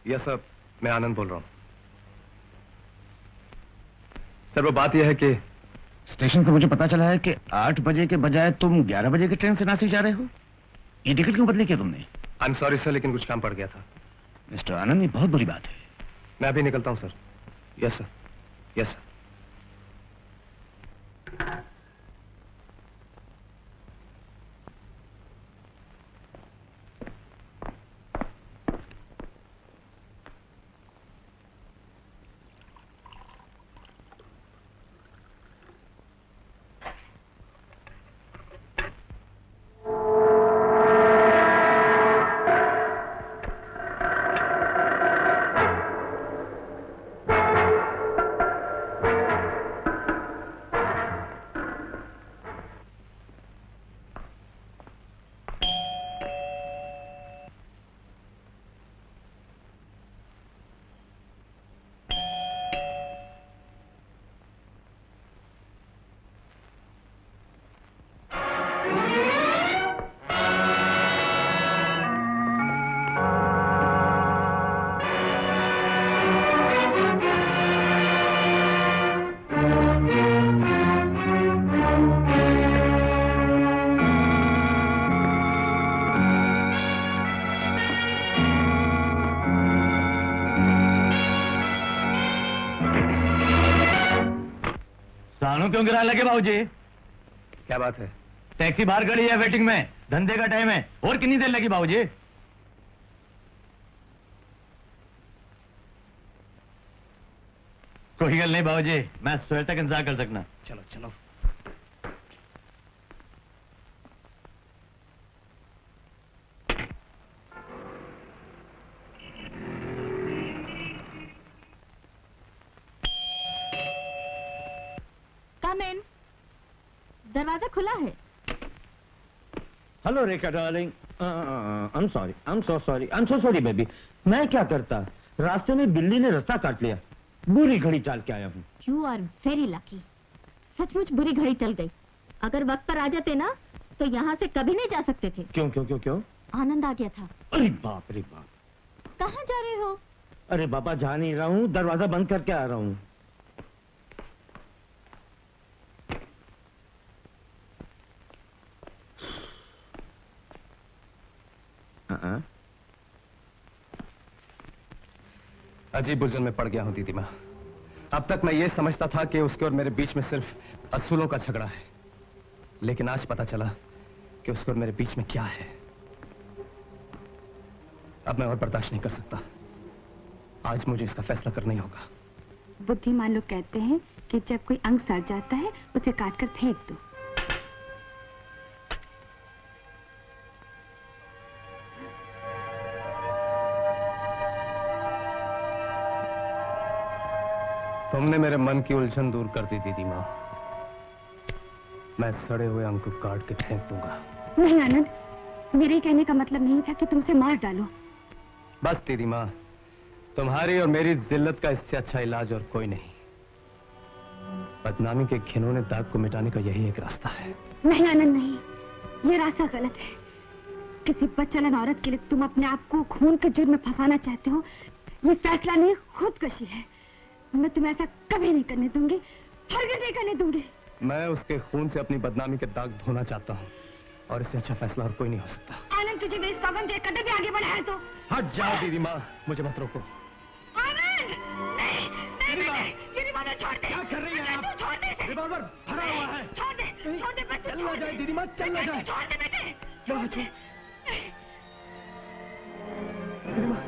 यस सर, मैं आनंद बोल रहा हूँ। सर वो बात यह है कि स्टेशन से मुझे पता चला है कि 8 बजे के बजाय तुम 11 बजे की ट्रेन से नासिक जा रहे हो। ये टिकट क्यों बदली किया तुमने? आई एम सॉरी सर, लेकिन कुछ काम पड़ गया था। मिस्टर आनंद, ये बहुत बुरी बात है। मैं अभी निकलता हूँ sir. Yes sir, yes sir. Phone क्यों गिरा लगे बाबूजी? क्या बात है? टैक्सी बाहर खड़ी है वेटिंग में, धंधे का टाइम है। और कितनी देर लगी बाबूजी? कोई गल नहीं बाबूजी, मैं सुबह तक इंतजार कर सकना। चलो चलो। कम इन। दरवाजा खुला है। Hello Rekha darling, I am sorry, I am so sorry baby. मैं क्या करता, रास्ते में बिल्ली ने रास्ता काट लिया, बुरी घड़ी चाल के आया हूँ। You are very lucky. सचमुच बुरी घड़ी चल गई। अगर वक्त पर आ जाते ना तो यहाँ से कभी नहीं जा सकते थे। क्यों क्यों क्यों क्यों? आनंद आ गया था। अरे बाप रे बाप। कहाँ जा रहे हो? अरे बाबा जा नहीं रहा हूँ, दरवाजा बंद करके आ रहा हूँ। अजीब उलझन में पड़ गया हूं दीदी माँ। अब तक मैं ये समझता था कि उसके और मेरे बीच में सिर्फ असूलों का झगड़ा है, लेकिन आज पता चला कि उसके और मेरे बीच में क्या है। अब मैं और बर्दाश्त नहीं कर सकता। आज मुझे इसका फैसला करना ही होगा। बुद्धिमान लोग कहते हैं कि जब कोई अंग सड़ जाता है उसे काटकर फेंक दो। तुमने मेरे मन की उलझन दूर कर दी दीदी माँ। मैं सड़े हुए अंग को काट के फेंक दूंगा। नहीं आनंद, मेरे कहने का मतलब नहीं था कि तुमसे मार डालो। बस दीदी माँ, तुम्हारी और मेरी जिल्लत का इससे अच्छा इलाज और कोई नहीं। बदनामी के घिनौने दाग को मिटाने का यही एक रास्ता है। नहीं आनंद नहीं, ये रास्ता गलत है। किसी बदचलन औरत के लिए तुम अपने आप को खून के जुर्म में फंसाना चाहते हो। ये फैसला नहीं, खुदकशी है। मैं तुम्हें ऐसा कभी नहीं करने दूंगी, हरगिज़ नहीं करने दूंगी। मैं उसके खून से अपनी बदनामी के दाग धोना चाहता हूँ, और इससे अच्छा फैसला और कोई नहीं हो सकता। आनंद, तुझे मेरी सौगंध से एक कदम भी आगे बढ़ा है तो हट जाओ दीदी माँ, मुझे मत रोको। आनंद, नहीं, नहीं, नहीं, ये रिवॉल्वर छोड़ दे। क्या कर रही हैं आप? छोड़ दे। रिवॉल्वर भरा हुआ है। छोड़ दे बच्चे। चल ना जाए दीदी माँ, चल ना जाए। छोड़ दे बेटे। दीदी माँ,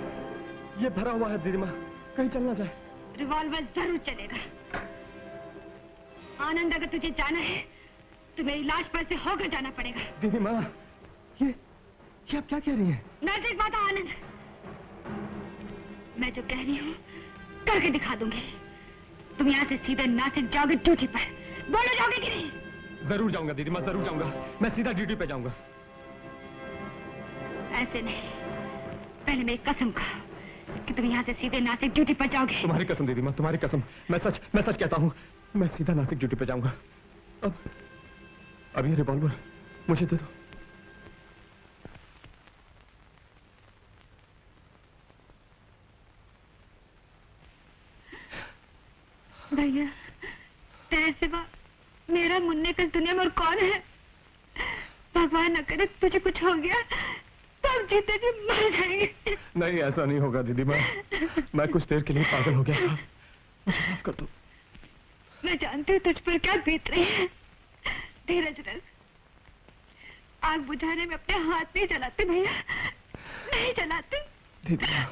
ये भरा हुआ है दीदी माँ, कहीं चल ना जाए। रिवॉल्वर जरूर चलेगा। आनंद, अगर तुझे जाना है तो मेरी लाश पर से होकर जाना पड़ेगा। दीदी माँ, ये आप क्या कह रही हैं? नजदीक बात आनंद, मैं जो कह रही हूँ करके दिखा दूंगी। तुम यहाँ से सीधे नासिक जाओगे ड्यूटी पर। बोलो, जाओगे कि नहीं? जरूर जाऊंगा दीदी माँ, जरूर जाऊंगा। मैं सीधा ड्यूटी पे जाऊंगा। ऐसे नहीं, पहले मेरी कसम खाओ कि तुम यहाँ से सीधे नासिक ड्यूटी पर जाओगे। तुम्हारी कसम दीदी माँ, तुम्हारी कसम। मैं सच कहता हूँ, मैं सीधा नासिक ड्यूटी पे जाऊंगा। अब ये रिवॉल्वर मुझे दे दो। भैया, तेरे सिवा मेरा मुन्ने का दुनिया में और कौन है? भगवान न करे तुझे कुछ हो गया तो हम जीते जी मर जाएंगे। नहीं, ऐसा नहीं होगा दीदी माँ। मैं कुछ देर के लिए पागल हो गया था, मुझे माफ कर दो। मैं जानती हूँ तुझ पर क्या बीत रही है। धीरज रख। आग बुझाने में अपने हाथ नहीं चलाते भैया, नहीं चलाते। दीदी माँ,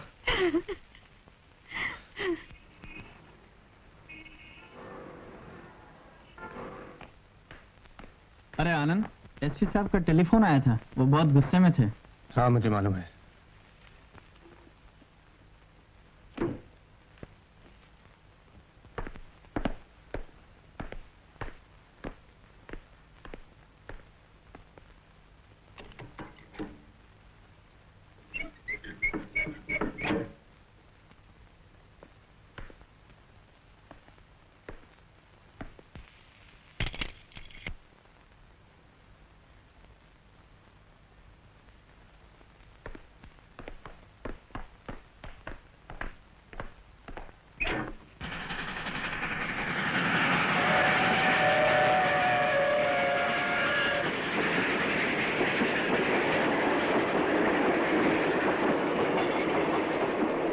अरे आनंद, एसपी साहब का टेलीफोन आया था, वो बहुत गुस्से में थे। हाँ मुझे मालूम है।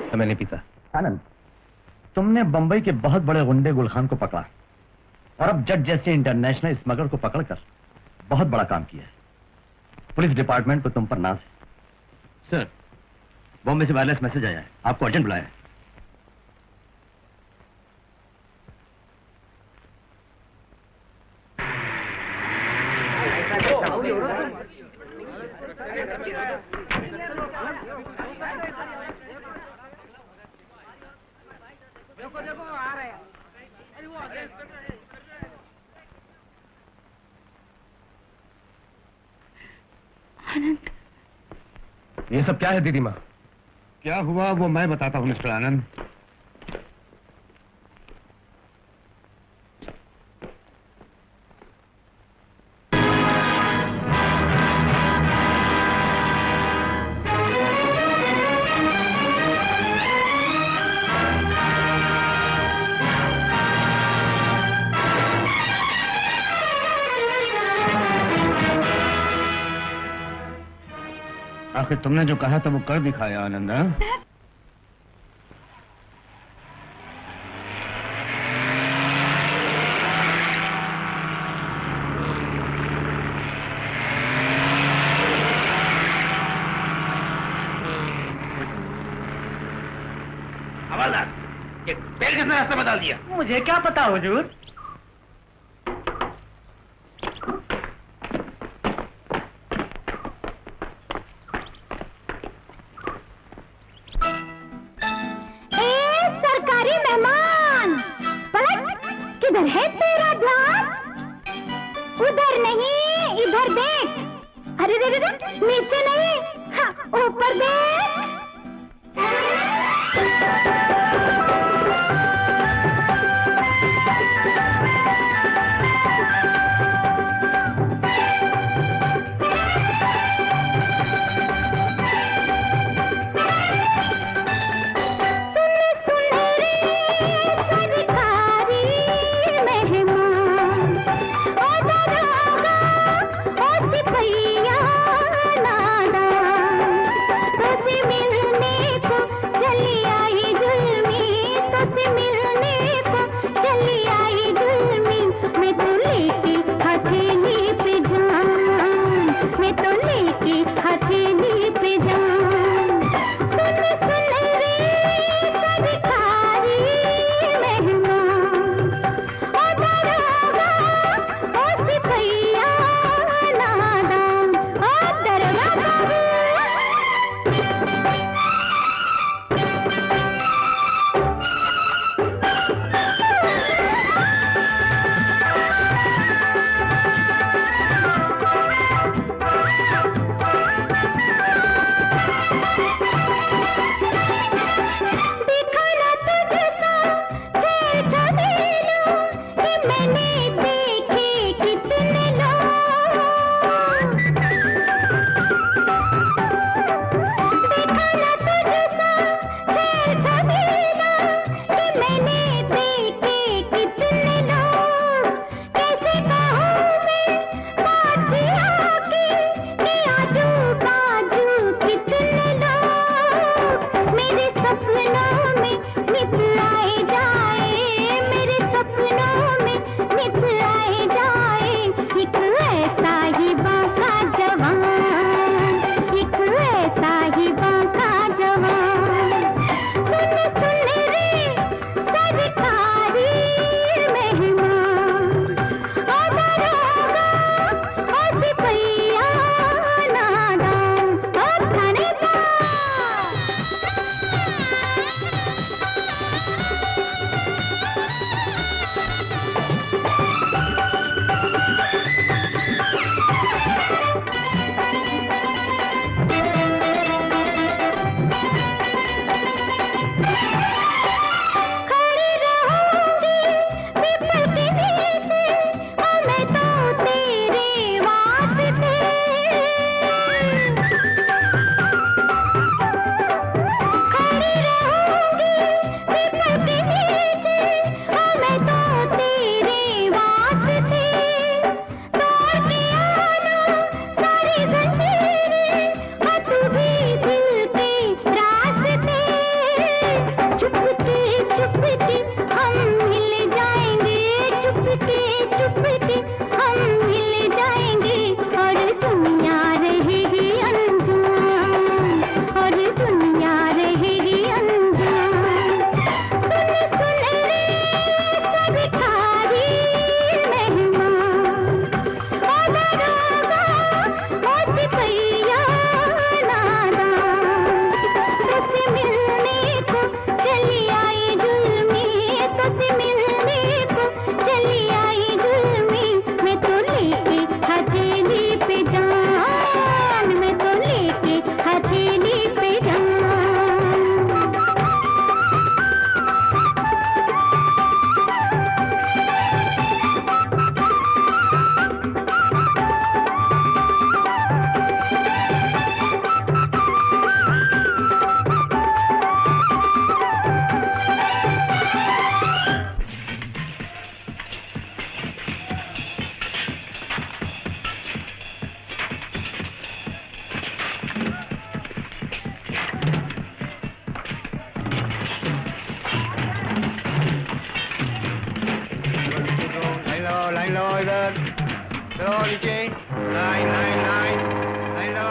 मैं नहीं पीता। आनंद, तुमने बंबई के बहुत बड़े गुंडे गुलखान को पकड़ा। और अब जज जैसे इंटरनेशनल स्मगलर को पकड़कर बहुत बड़ा काम किया है। पुलिस डिपार्टमेंट को तुम पर नाज है। सर, बॉम्बे से वायरलेस मैसेज आया है, आपको अर्जेंट बुलाया है। देखो आ रहे हैं। आनंद, ये सब क्या है दीदी माँ? क्या हुआ वो मैं बताता हूँ मिस्टर आनंद। आखिर तुमने जो कहा था वो कर दिखाया आनंद। हवालदार, ये पेड़ किसने रास्ते में डाल दिया? मुझे क्या पता हुजूर। किधर है तेरा ध्यान? उधर नहीं, इधर देख। अरे रे रे रे, नीचे नहीं, हाँ, ऊपर देख। भैया नादा तो हेलो नीचे 999 हेलो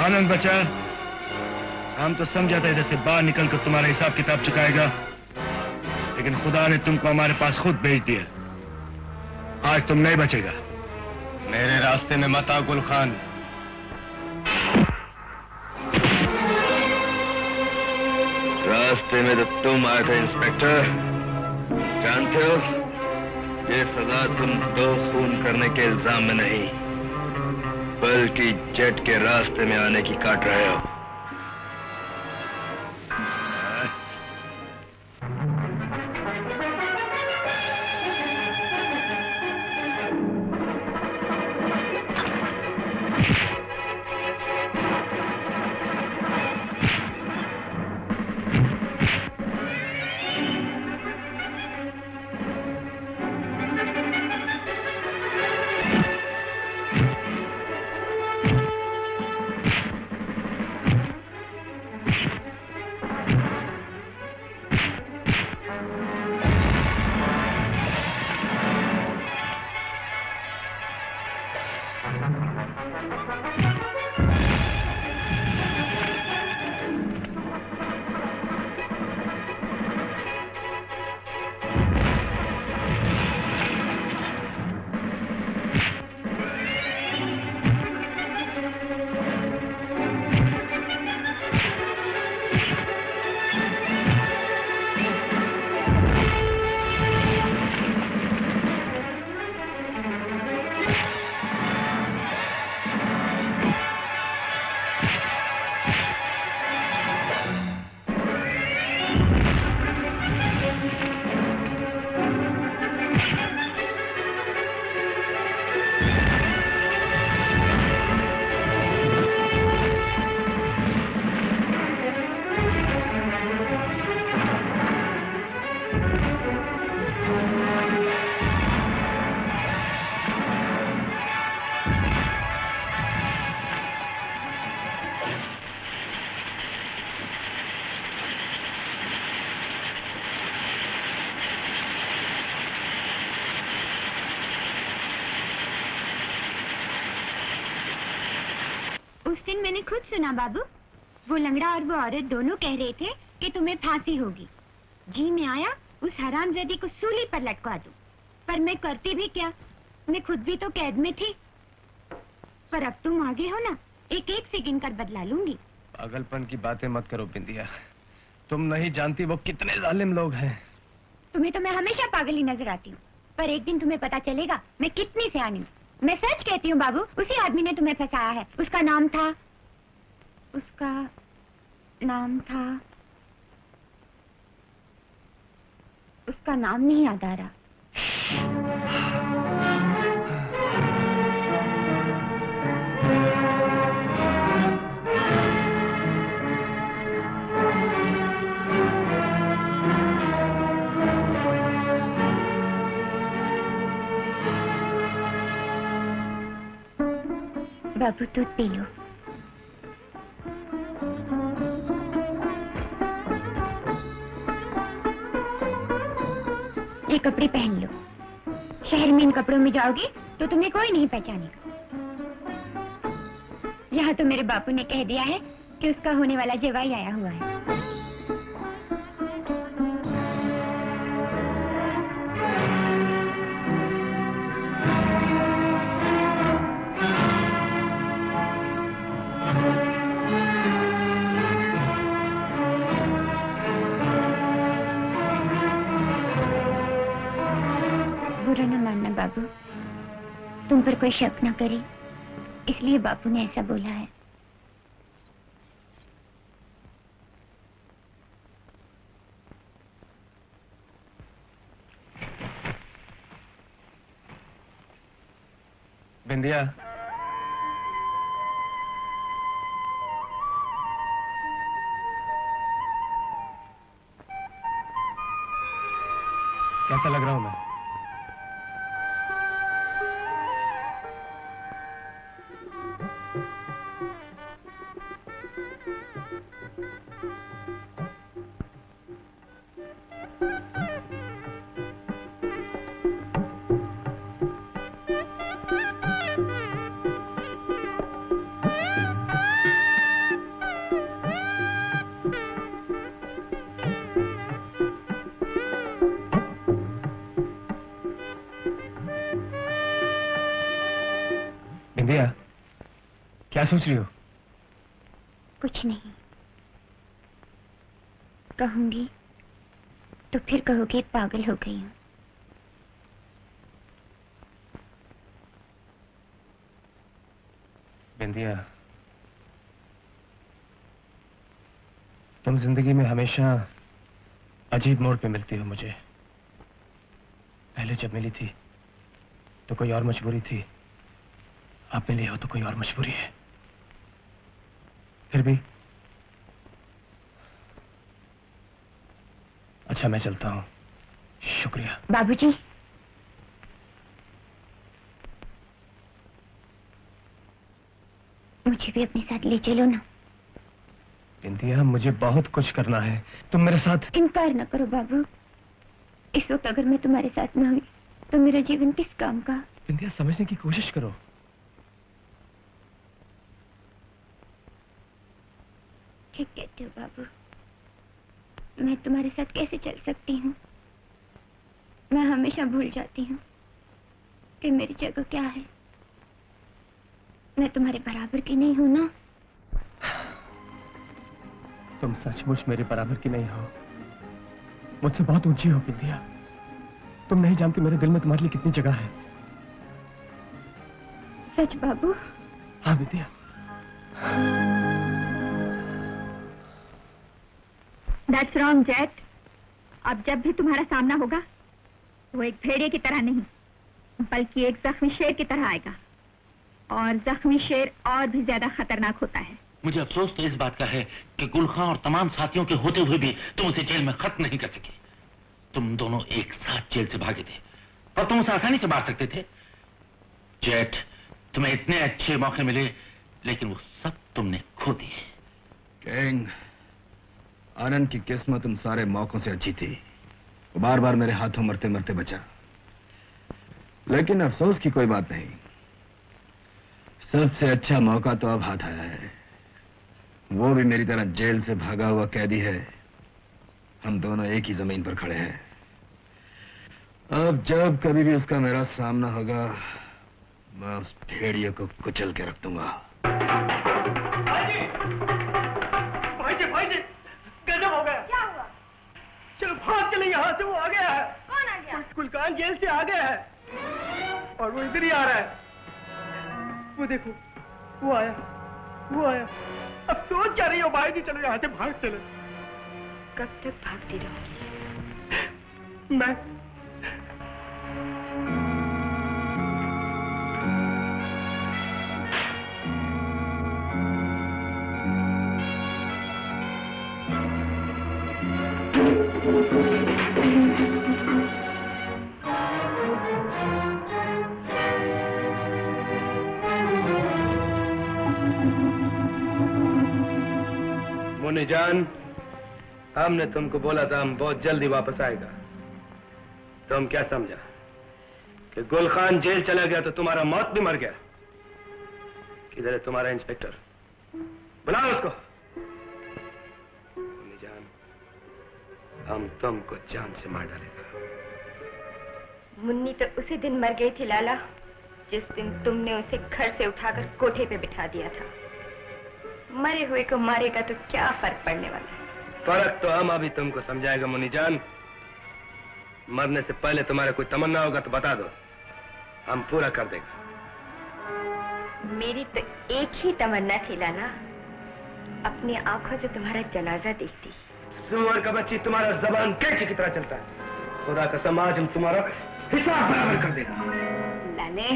आनंद बचा, हम तो समझा था इधर से बाहर निकलकर तुम्हारा हिसाब किताब चुकाएगा, लेकिन खुदा ने तुमको हमारे पास खुद भेज दिया। आज तुम नहीं बचेगा। मेरे रास्ते में मत आ गुल खान। रास्ते में तो तुम आए थे इंस्पेक्टर। जानते हो, ये सजा तुम 2 खून करने के इल्जाम में नहीं, बल्कि जेट के रास्ते में आने की काट रहे हो। उस दिन मैंने खुद सुना बाबू, वो लंगड़ा और वो औरत दोनों कह रहे थे कि तुम्हें फांसी होगी। जी में आया उस हरामजादी को सूली पर लटका दूं, पर मैं करती भी क्या, मैं खुद भी तो कैद में थी। पर अब तुम आगे हो ना, एक एक से गिनकर बदला लूंगी। पागलपन की बातें मत करो बिंदिया, तुम नहीं जानती वो कितने जालिम लोग हैं। तुम्हें तो मैं हमेशा पागल ही नजर आती हूँ, पर एक दिन तुम्हें पता चलेगा मैं कितनी सियानी हूँ। मैं सच कहती हूँ बाबू, उसी आदमी ने तुम्हें फंसाया है। उसका नाम था उसका नाम नहीं याद आ रहा। बाबू दूध पी लो। ये कपड़े पहन लो। शहर में इन कपड़ों में जाओगे तो तुम्हें कोई नहीं पहचानेगा। यहाँ तो मेरे बापू ने कह दिया है कि उसका होने वाला जवाई आया हुआ है। बुरा न मानना बाबू, तुम पर कोई शक न करे, इसलिए बापू ने ऐसा बोला है। बिंदिया, कैसा लग रहा हूं मैं? बिंदिया, क्या सोच रही हो? कुछ नहीं। कहूंगी तो फिर कहोगे पागल हो गई हूं। बिंदिया, तुम जिंदगी में हमेशा अजीब मोड़ पे मिलती हो मुझे। पहले जब मिली थी तो कोई और मजबूरी थी, आप मिली हो तो कोई और मजबूरी है। फिर भी अच्छा, मैं चलता हूं। शुक्रिया। बाबूजी, मुझे भी अपने साथ ले चलो ना। बिंदिया, मुझे बहुत कुछ करना है, तुम मेरे साथ। इनकार न करो बाबू। इस वक्त अगर मैं तुम्हारे साथ न हुई तो मेरा जीवन किस काम का? बिंदिया, समझने की कोशिश करो। ठीक कहते हो बाबू। मैं तुम्हारे साथ कैसे चल सकती हूँ? मैं हमेशा भूल जाती हूँ कि मेरी जगह क्या है। मैं तुम्हारे बराबर की नहीं हूँ ना। तुम सचमुच मेरे बराबर की नहीं हो, मुझसे बहुत ऊंची हो बिंदिया। तुम नहीं जानती मेरे दिल में तुम्हारे लिए कितनी जगह है। सच बाबू? हाँ बिंदिया। That's wrong, Jet. अब जब भी तुम्हारा सामना होगा वो एक भेड़िए की तरह नहीं, बल्कि एक जख्मी शेर की तरह आएगा। और जख्मी शेर और भी ज्यादा खतरनाक होता है। मुझे अफसोस तो इस बात का है कि गुलखां और तमाम साथियों के होते हुए भी तुम उसे जेल में खत्म नहीं कर सके। तुम दोनों एक साथ जेल से भागे थे और तुम उसे आसानी से मार सकते थे। जेट, तुम्हें इतने अच्छे मौके मिले लेकिन वो सब तुमने खो दिए। किंग, आनंद की किस्मत उन सारे मौकों से अच्छी थी। वो बार बार मेरे हाथों मरते मरते बचा। लेकिन अफसोस की कोई बात नहीं, सबसे अच्छा मौका तो अब हाथ आया है। वो भी मेरी तरह जेल से भागा हुआ कैदी है। हम दोनों एक ही जमीन पर खड़े हैं। अब जब कभी भी उसका मेरा सामना होगा, मैं उस भेड़िए को कुचल के रख दूंगा। भाई जी, गजब हो गया। क्या हुआ? चलो भाग चले यहाँ से, वो आ गया है। कौन आ गया? गुलखान जेल से आ गया है और वो इधर ही आ रहा है। वो देखो, वो आया। अब सोच क्या रही हो भाई जी? चलो यहाँ से भाग चले। कब तक भागती रहोगी? मैं मुन्नी जान, हमने तुमको बोला था हम बहुत जल्दी वापस आएगा। तुम क्या समझा कि गुल खान जेल चला गया तो तुम्हारा मौत भी मर गया? किधर है तुम्हारा इंस्पेक्टर? बुलाओ उसको। मुन्नी जान, हम तुमको जान से मार डालेगा। मुन्नी तो उसी दिन मर गई थी लाला, जिस दिन तुमने उसे घर से उठाकर कोठे पे बिठा दिया था। मरे हुए को मारेगा तो क्या फर्क पड़ने वाला है? फर्क तो हम अभी तुमको समझाएगा मुन्नी जान। मरने से पहले तुम्हारा कोई तमन्ना होगा तो बता दो, हम पूरा कर देंगे। मेरी तो एक ही तमन्ना थी लाला, अपनी आंखों से तुम्हारा जनाजा देखती। सुअर का बच्ची, तुम्हारा जबान कैंची की तरह चलता है। खुदा का समाज हम तुम्हारा हिसाब बराबर कर देगा। लाले,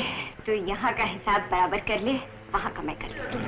तू यहाँ का हिसाब बराबर कर ले, वहाँ का मैं कर लूंगी।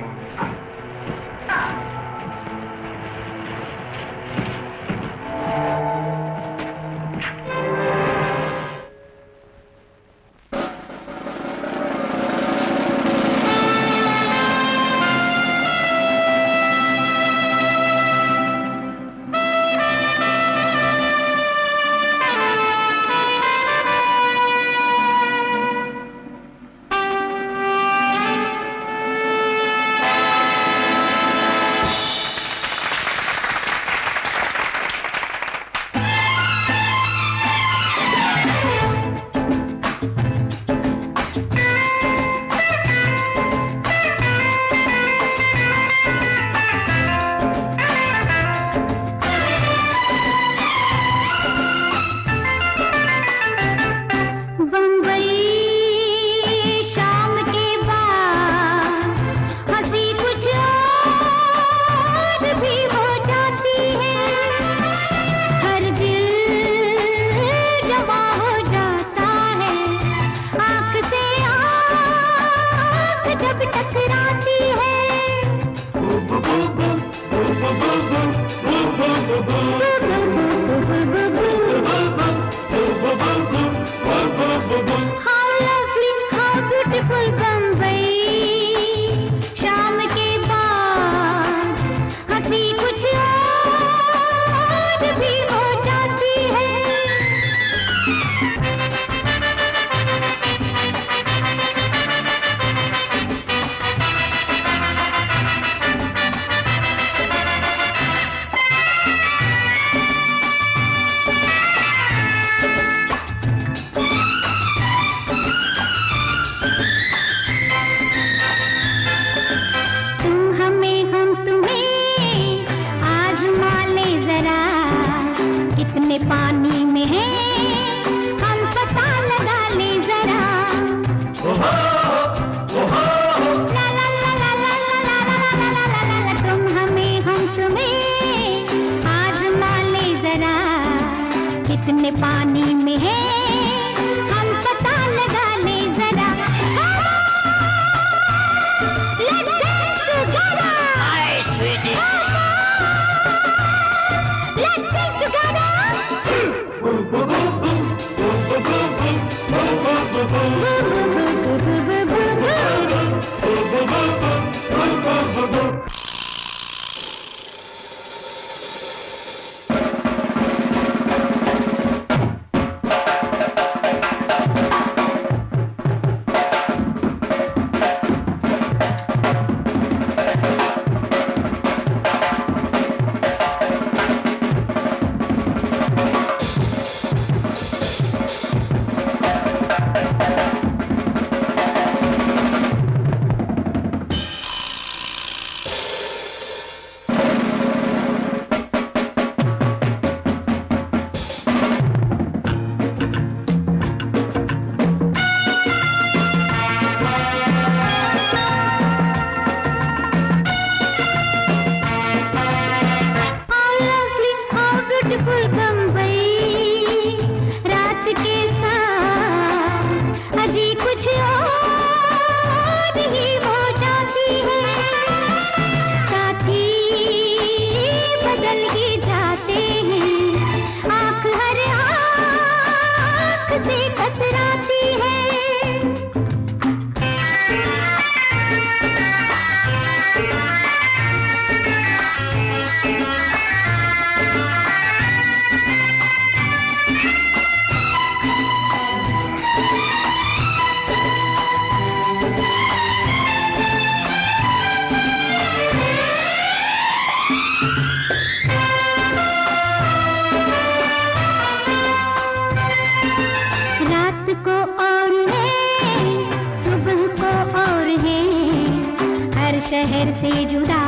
शहर से जुदा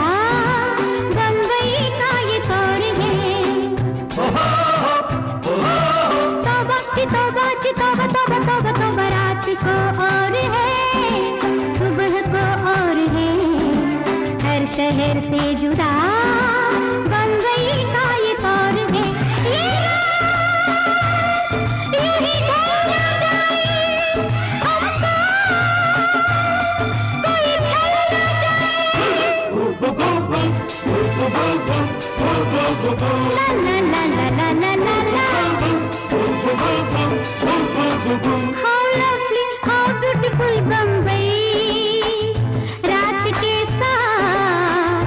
बम्बई का ये तौर है। तौबा की तौबा की तौबा तौबा तौबा तौबा, रात को और है सुबह को और है। हर शहर से जुदा बम्बई का ये तौर है। ये यही ढलना जाए हमको, कोई छल ना जाए। ला ला ला ला ला ला ला। How lovely, how beautiful Bombay, रात के साथ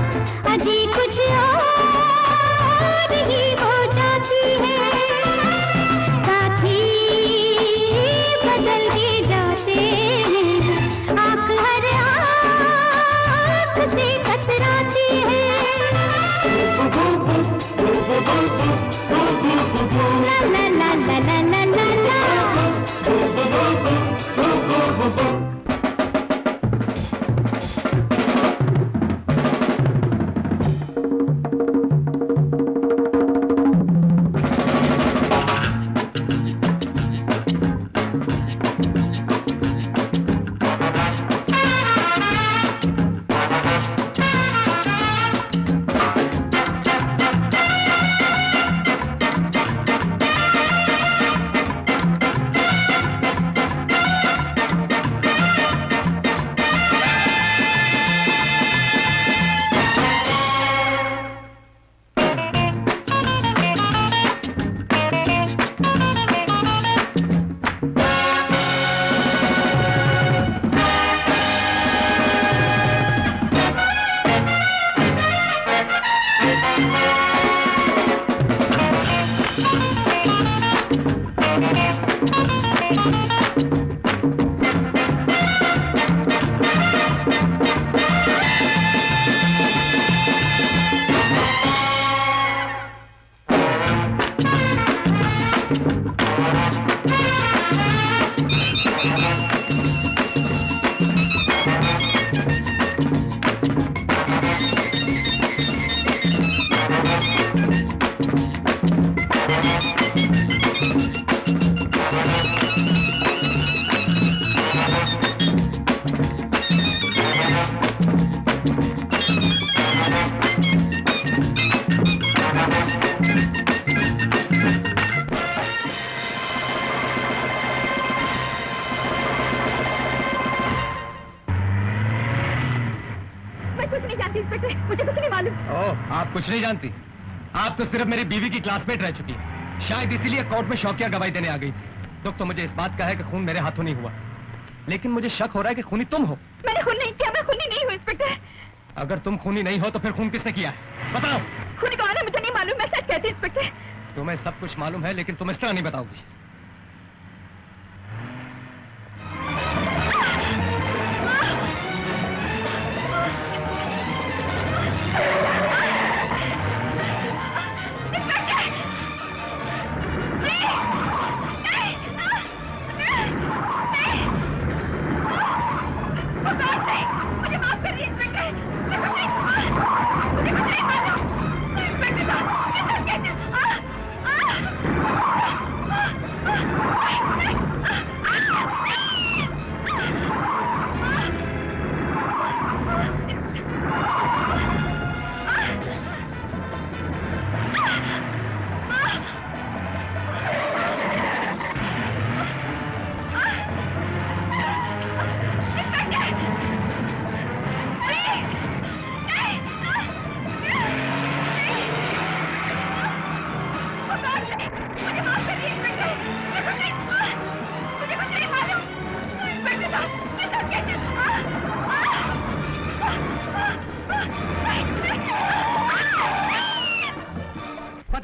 अजी कुछ और ही हो जाती है। साथी बदल के जाते हैं, आँख हर आँख से कतराती है। ला ला ला ला ला ला ला। कुछ नहीं जानती? आप तो सिर्फ मेरी बीवी की क्लासमेट रह चुकी हैं। शायद इसीलिए कोर्ट में शौकिया गवाही देने आ गई थी। दुख तो मुझे इस बात का है कि खून मेरे हाथों नहीं हुआ, लेकिन मुझे शक हो रहा है कि खूनी तुम हो। मैंने खून नहीं किया, मैं खूनी नहीं हूँ इंस्पेक्टर। अगर तुम खूनी नहीं हो तो फिर खून किसने किया है? बताओ। खूनी कौन है मुझे नहीं मालूम, मैं सच कहती इंस्पेक्टर। तुम्हें सब कुछ मालूम है, लेकिन तुम इस तरह नहीं बताओगी।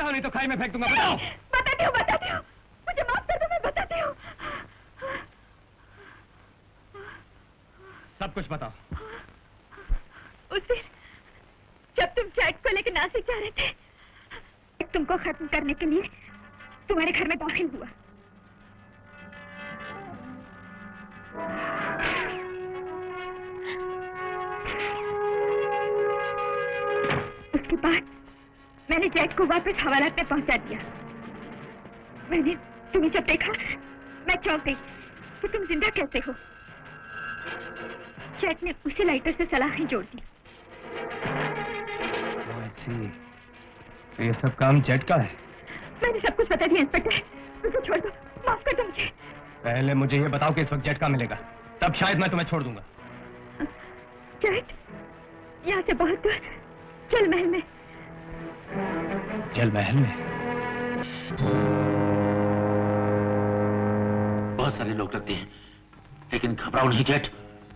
नहीं तो खाई में फेंक दूंगा। बताओ। बताती हूँ, मुझे माफ कर दो, मैं बताती हूँ। सब कुछ बताओ। उस दिन जब तुम चैट को लेकर नासिक जा रहे थे, तुमको खत्म करने के लिए तुम्हारे घर में दाखिल हुआ। बाद मैंने जैक को वापस हवालात में पहुंचा दिया। मैंने तुम्हें जब देखा मैं चौंक गई कि तुम जिंदा कैसे हो। जैक ने उसी लाइटर से सलाखें जोड़ दी। तो ये सब काम जेट का है? मैंने सब कुछ बता दिया इंस्पेक्टर, मुझे छोड़ दो, माफ कर दो मुझे। पहले मुझे ये बताओ कि इस वक्त जेट कहाँ मिलेगा, तब शायद मैं तुम्हें छोड़ दूंगा। जेट यहाँ से बहुत दूर जल महल में। जल महल में? बहुत सारे लोग लगते हैं, लेकिन घबराओ नहीं जेट,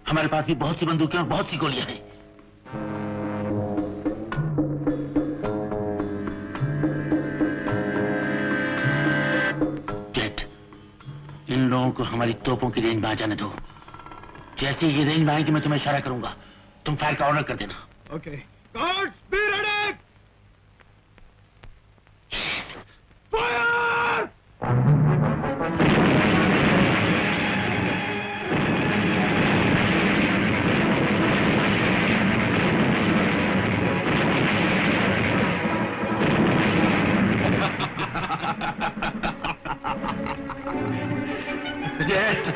हमारे पास भी बहुत सी बंदूकें और बहुत सी गोलियां हैं। जेट, इन लोगों को हमारी तोपों की रेंज में आ जाने दो। जैसे ये रेंज में आएंगे मैं तुम्हें इशारा करूंगा, तुम फायर का ऑर्डर कर देना। Okay. Guards be ready. Fire! Jet,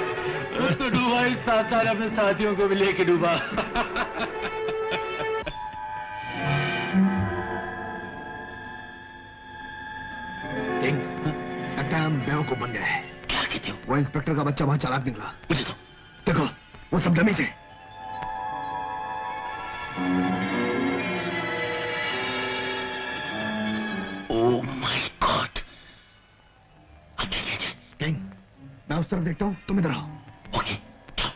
तो डूबा ही साथ साथ अपने साथियों को भी लेके डूबा। लगता है हम बेवकूफ बन गए हैं। क्या कहते हो? वो इंस्पेक्टर का बच्चा बहुत चालाक निकला। मुझे तो देखो वो सब डमी थे। ओह माय गॉड, अब क्या किया जाए? किंग, मैं उस तरफ देखता हूँ, तुम इधर आओ। ओके, जाओ।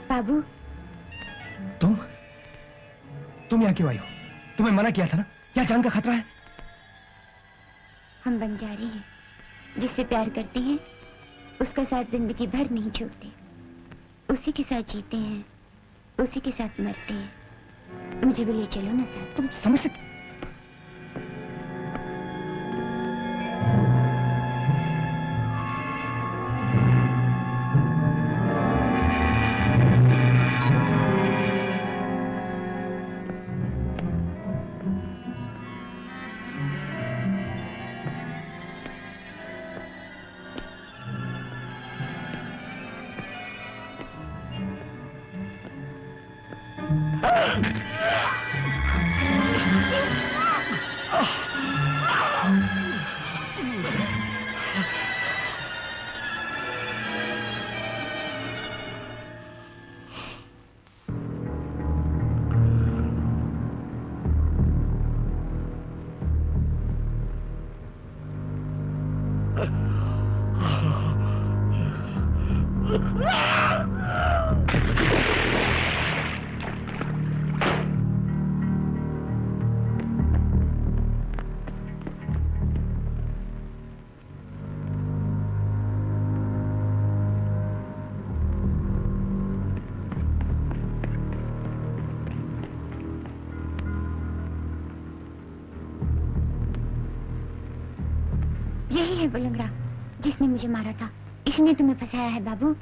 बाबू, तुम यहाँ क्यों आई हो? तुम्हें मना किया था ना, यहाँ जान का खतरा है। हम बंजारी हैं, जिससे प्यार करते हैं उसका साथ जिंदगी भर नहीं छोड़ते, उसी के साथ जीते हैं, उसी के साथ मरते हैं। मुझे भी ले चलो ना साथ। तुम समझ सकते? यही है वो लंगड़ा जिसने मुझे मारा था, इसने तुम्हें फंसाया है बाबू।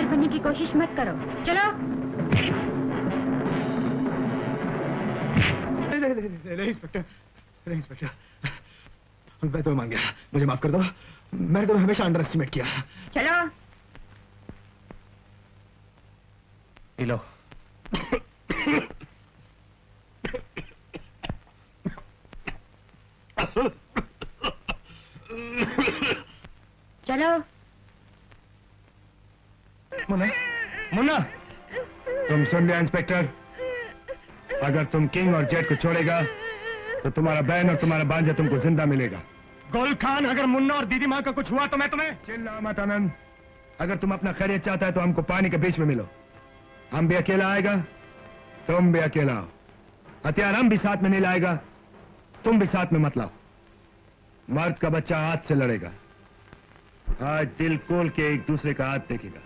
इंचार्ज बनने की कोशिश मत करो। चलो। नहीं इंस्पेक्टर, मैं तुम्हें मान गया, मुझे माफ कर दो। मैंने तुम्हें हमेशा अंडर एस्टिमेट किया। चलो। लो। चलो। मुन्ना, तुम सुन लिया इंस्पेक्टर? अगर तुम किंग और जेट को छोड़ेगा तो तुम्हारा बहन और तुम्हारा भांजा तुमको जिंदा मिलेगा। गोल खान, अगर मुन्ना और दीदी माँ का कुछ हुआ तो मैं तुम्हें चिल्ला मत आनंद। अगर तुम अपना खैरियत चाहता है तो हमको पानी के बीच में मिलो। हम भी अकेला आएगा, तुम भी अकेला आओ। हथियार हम भी साथ में नहीं लाएगा, तुम भी साथ में मत लाओ। मर्द का बच्चा हाथ से लड़ेगा। आज दिल खोल के एक दूसरे का हाथ देखेगा।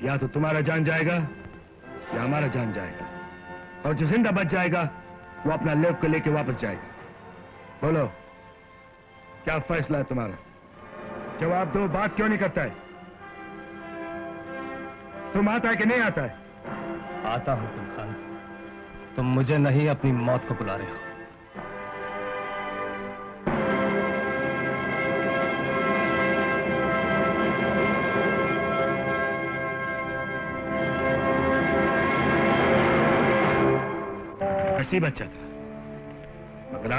या तो तुम्हारा जान जाएगा या हमारा जान जाएगा, और जो जिंदा बच जाएगा वो अपना लेव को लेके वापस जाएगा। बोलो, क्या फैसला है तुम्हारा? जवाब दो, बात क्यों नहीं करता है? तुम आता है कि नहीं आता है? आता हूं तुम खान, तुम मुझे नहीं अपनी मौत को बुला रहे हो। हंसी बच्चा था, मगर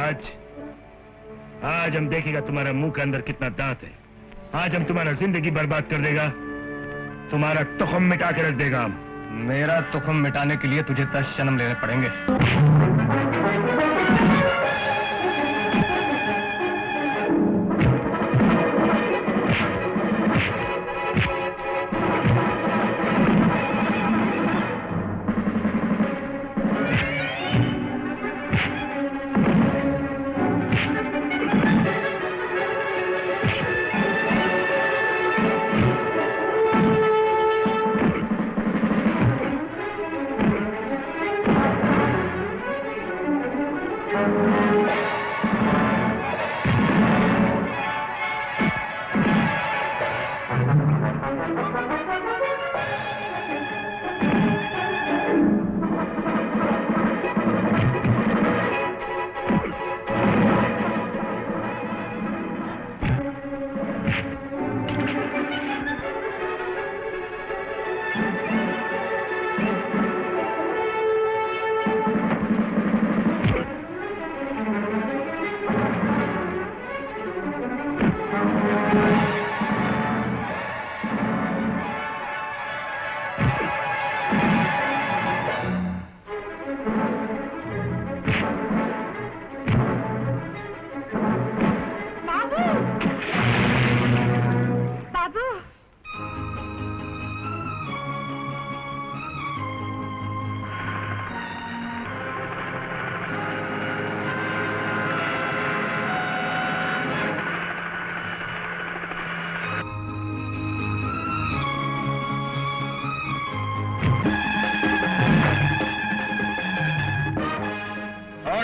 आज हम देखेगा तुम्हारा मुंह के अंदर कितना दांत है। आज हम तुम्हारा जिंदगी बर्बाद कर देगा, तुम्हारा तुखम मिटा के रख देगा हम। मेरा तुखम मिटाने के लिए तुझे 10 जन्म लेने पड़ेंगे।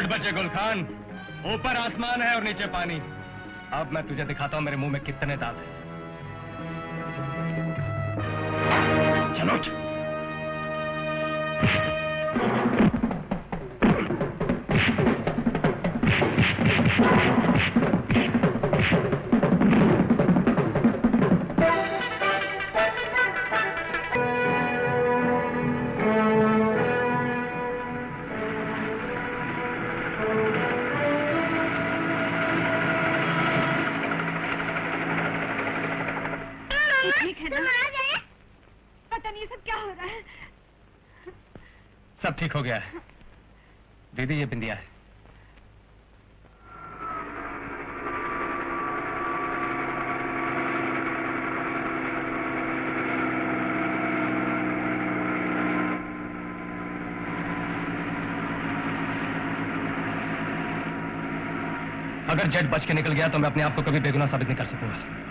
बचे गुलखान, ऊपर आसमान है और नीचे पानी। अब मैं तुझे दिखाता हूं मेरे मुंह में कितने दांत हैं। चलो। सब ठीक हो गया है। दीदी, ये बिंदिया है। अगर जेट बच के निकल गया तो मैं अपने आप को कभी बेगुनाह साबित नहीं कर सकूंगा।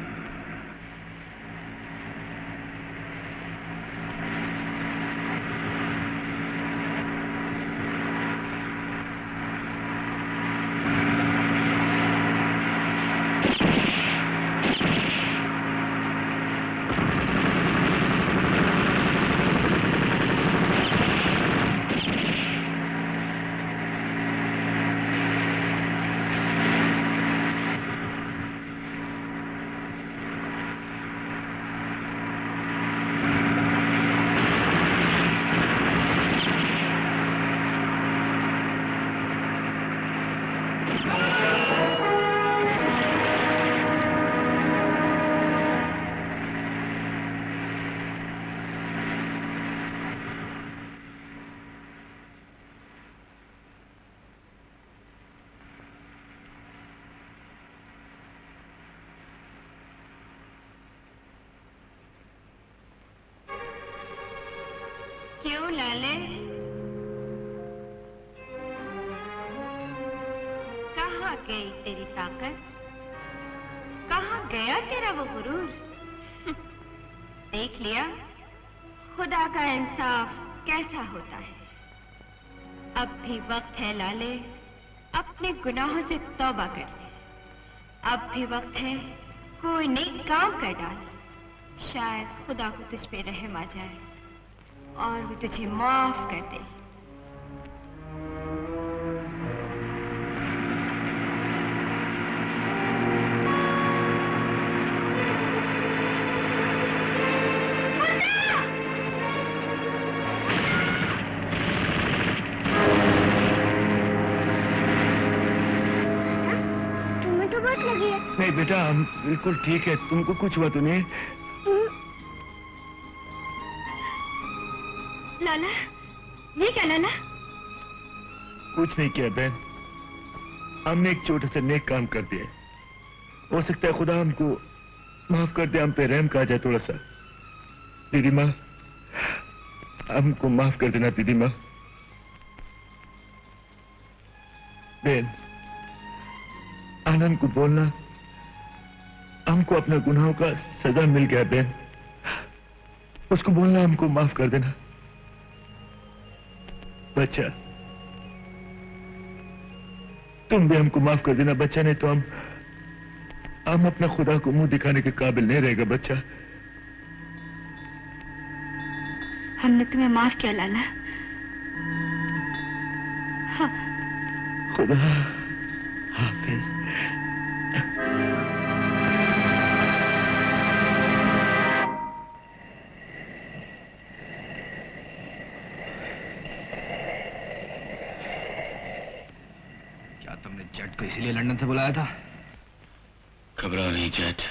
लाले, कहाँ गई तेरी ताकत? कहाँ गया तेरा वो गुरूर? देख लिया खुदा का इंसाफ कैसा होता है। अब भी वक्त है लाले, अपने गुनाहों से तौबा कर ले। अब भी वक्त है, कोई नेक काम कर डाल, शायद खुदा को तुझ पे रहम आ जाए और वो तुझे माफ कर दे। तुम्हें तो बहुत लगी है। नहीं बेटा, हम बिल्कुल ठीक है। तुमको कुछ हुआ तो नहीं? लाला, ये क्या लाला? कुछ नहीं किया बहन, हमने एक छोटे से नेक काम कर दिया। हो सकता है खुदा हमको माफ कर दे, हम पे रहम का जाए थोड़ा सा। दीदी माँ, हमको माफ कर देना दीदी माँ। बहन, आनंद को बोलना हमको अपना गुनाहों का सजा मिल गया। बहन, उसको बोलना हमको माफ कर देना। बच्चा, तुम भी हमको माफ कर देना बच्चा, नहीं तो हम अपना खुदा को मुंह दिखाने के काबिल नहीं रहेगा बच्चा। हमने तुम्हें माफ किया लाला। हाँ। खुदा हाफिज। जेट को इसीलिए लंदन से बुलाया था? घबराओ नहीं जेट,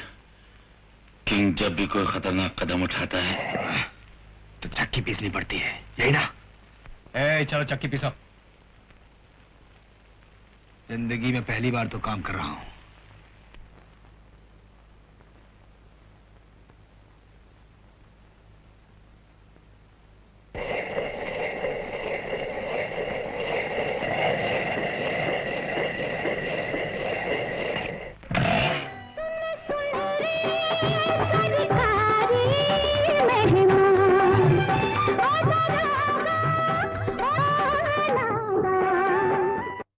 किंग जब भी कोई खतरनाक कदम उठाता है तो चक्की पीसनी पड़ती है, यही ना? चलो चक्की पीसो। जिंदगी में पहली बार तो काम कर रहा हूं।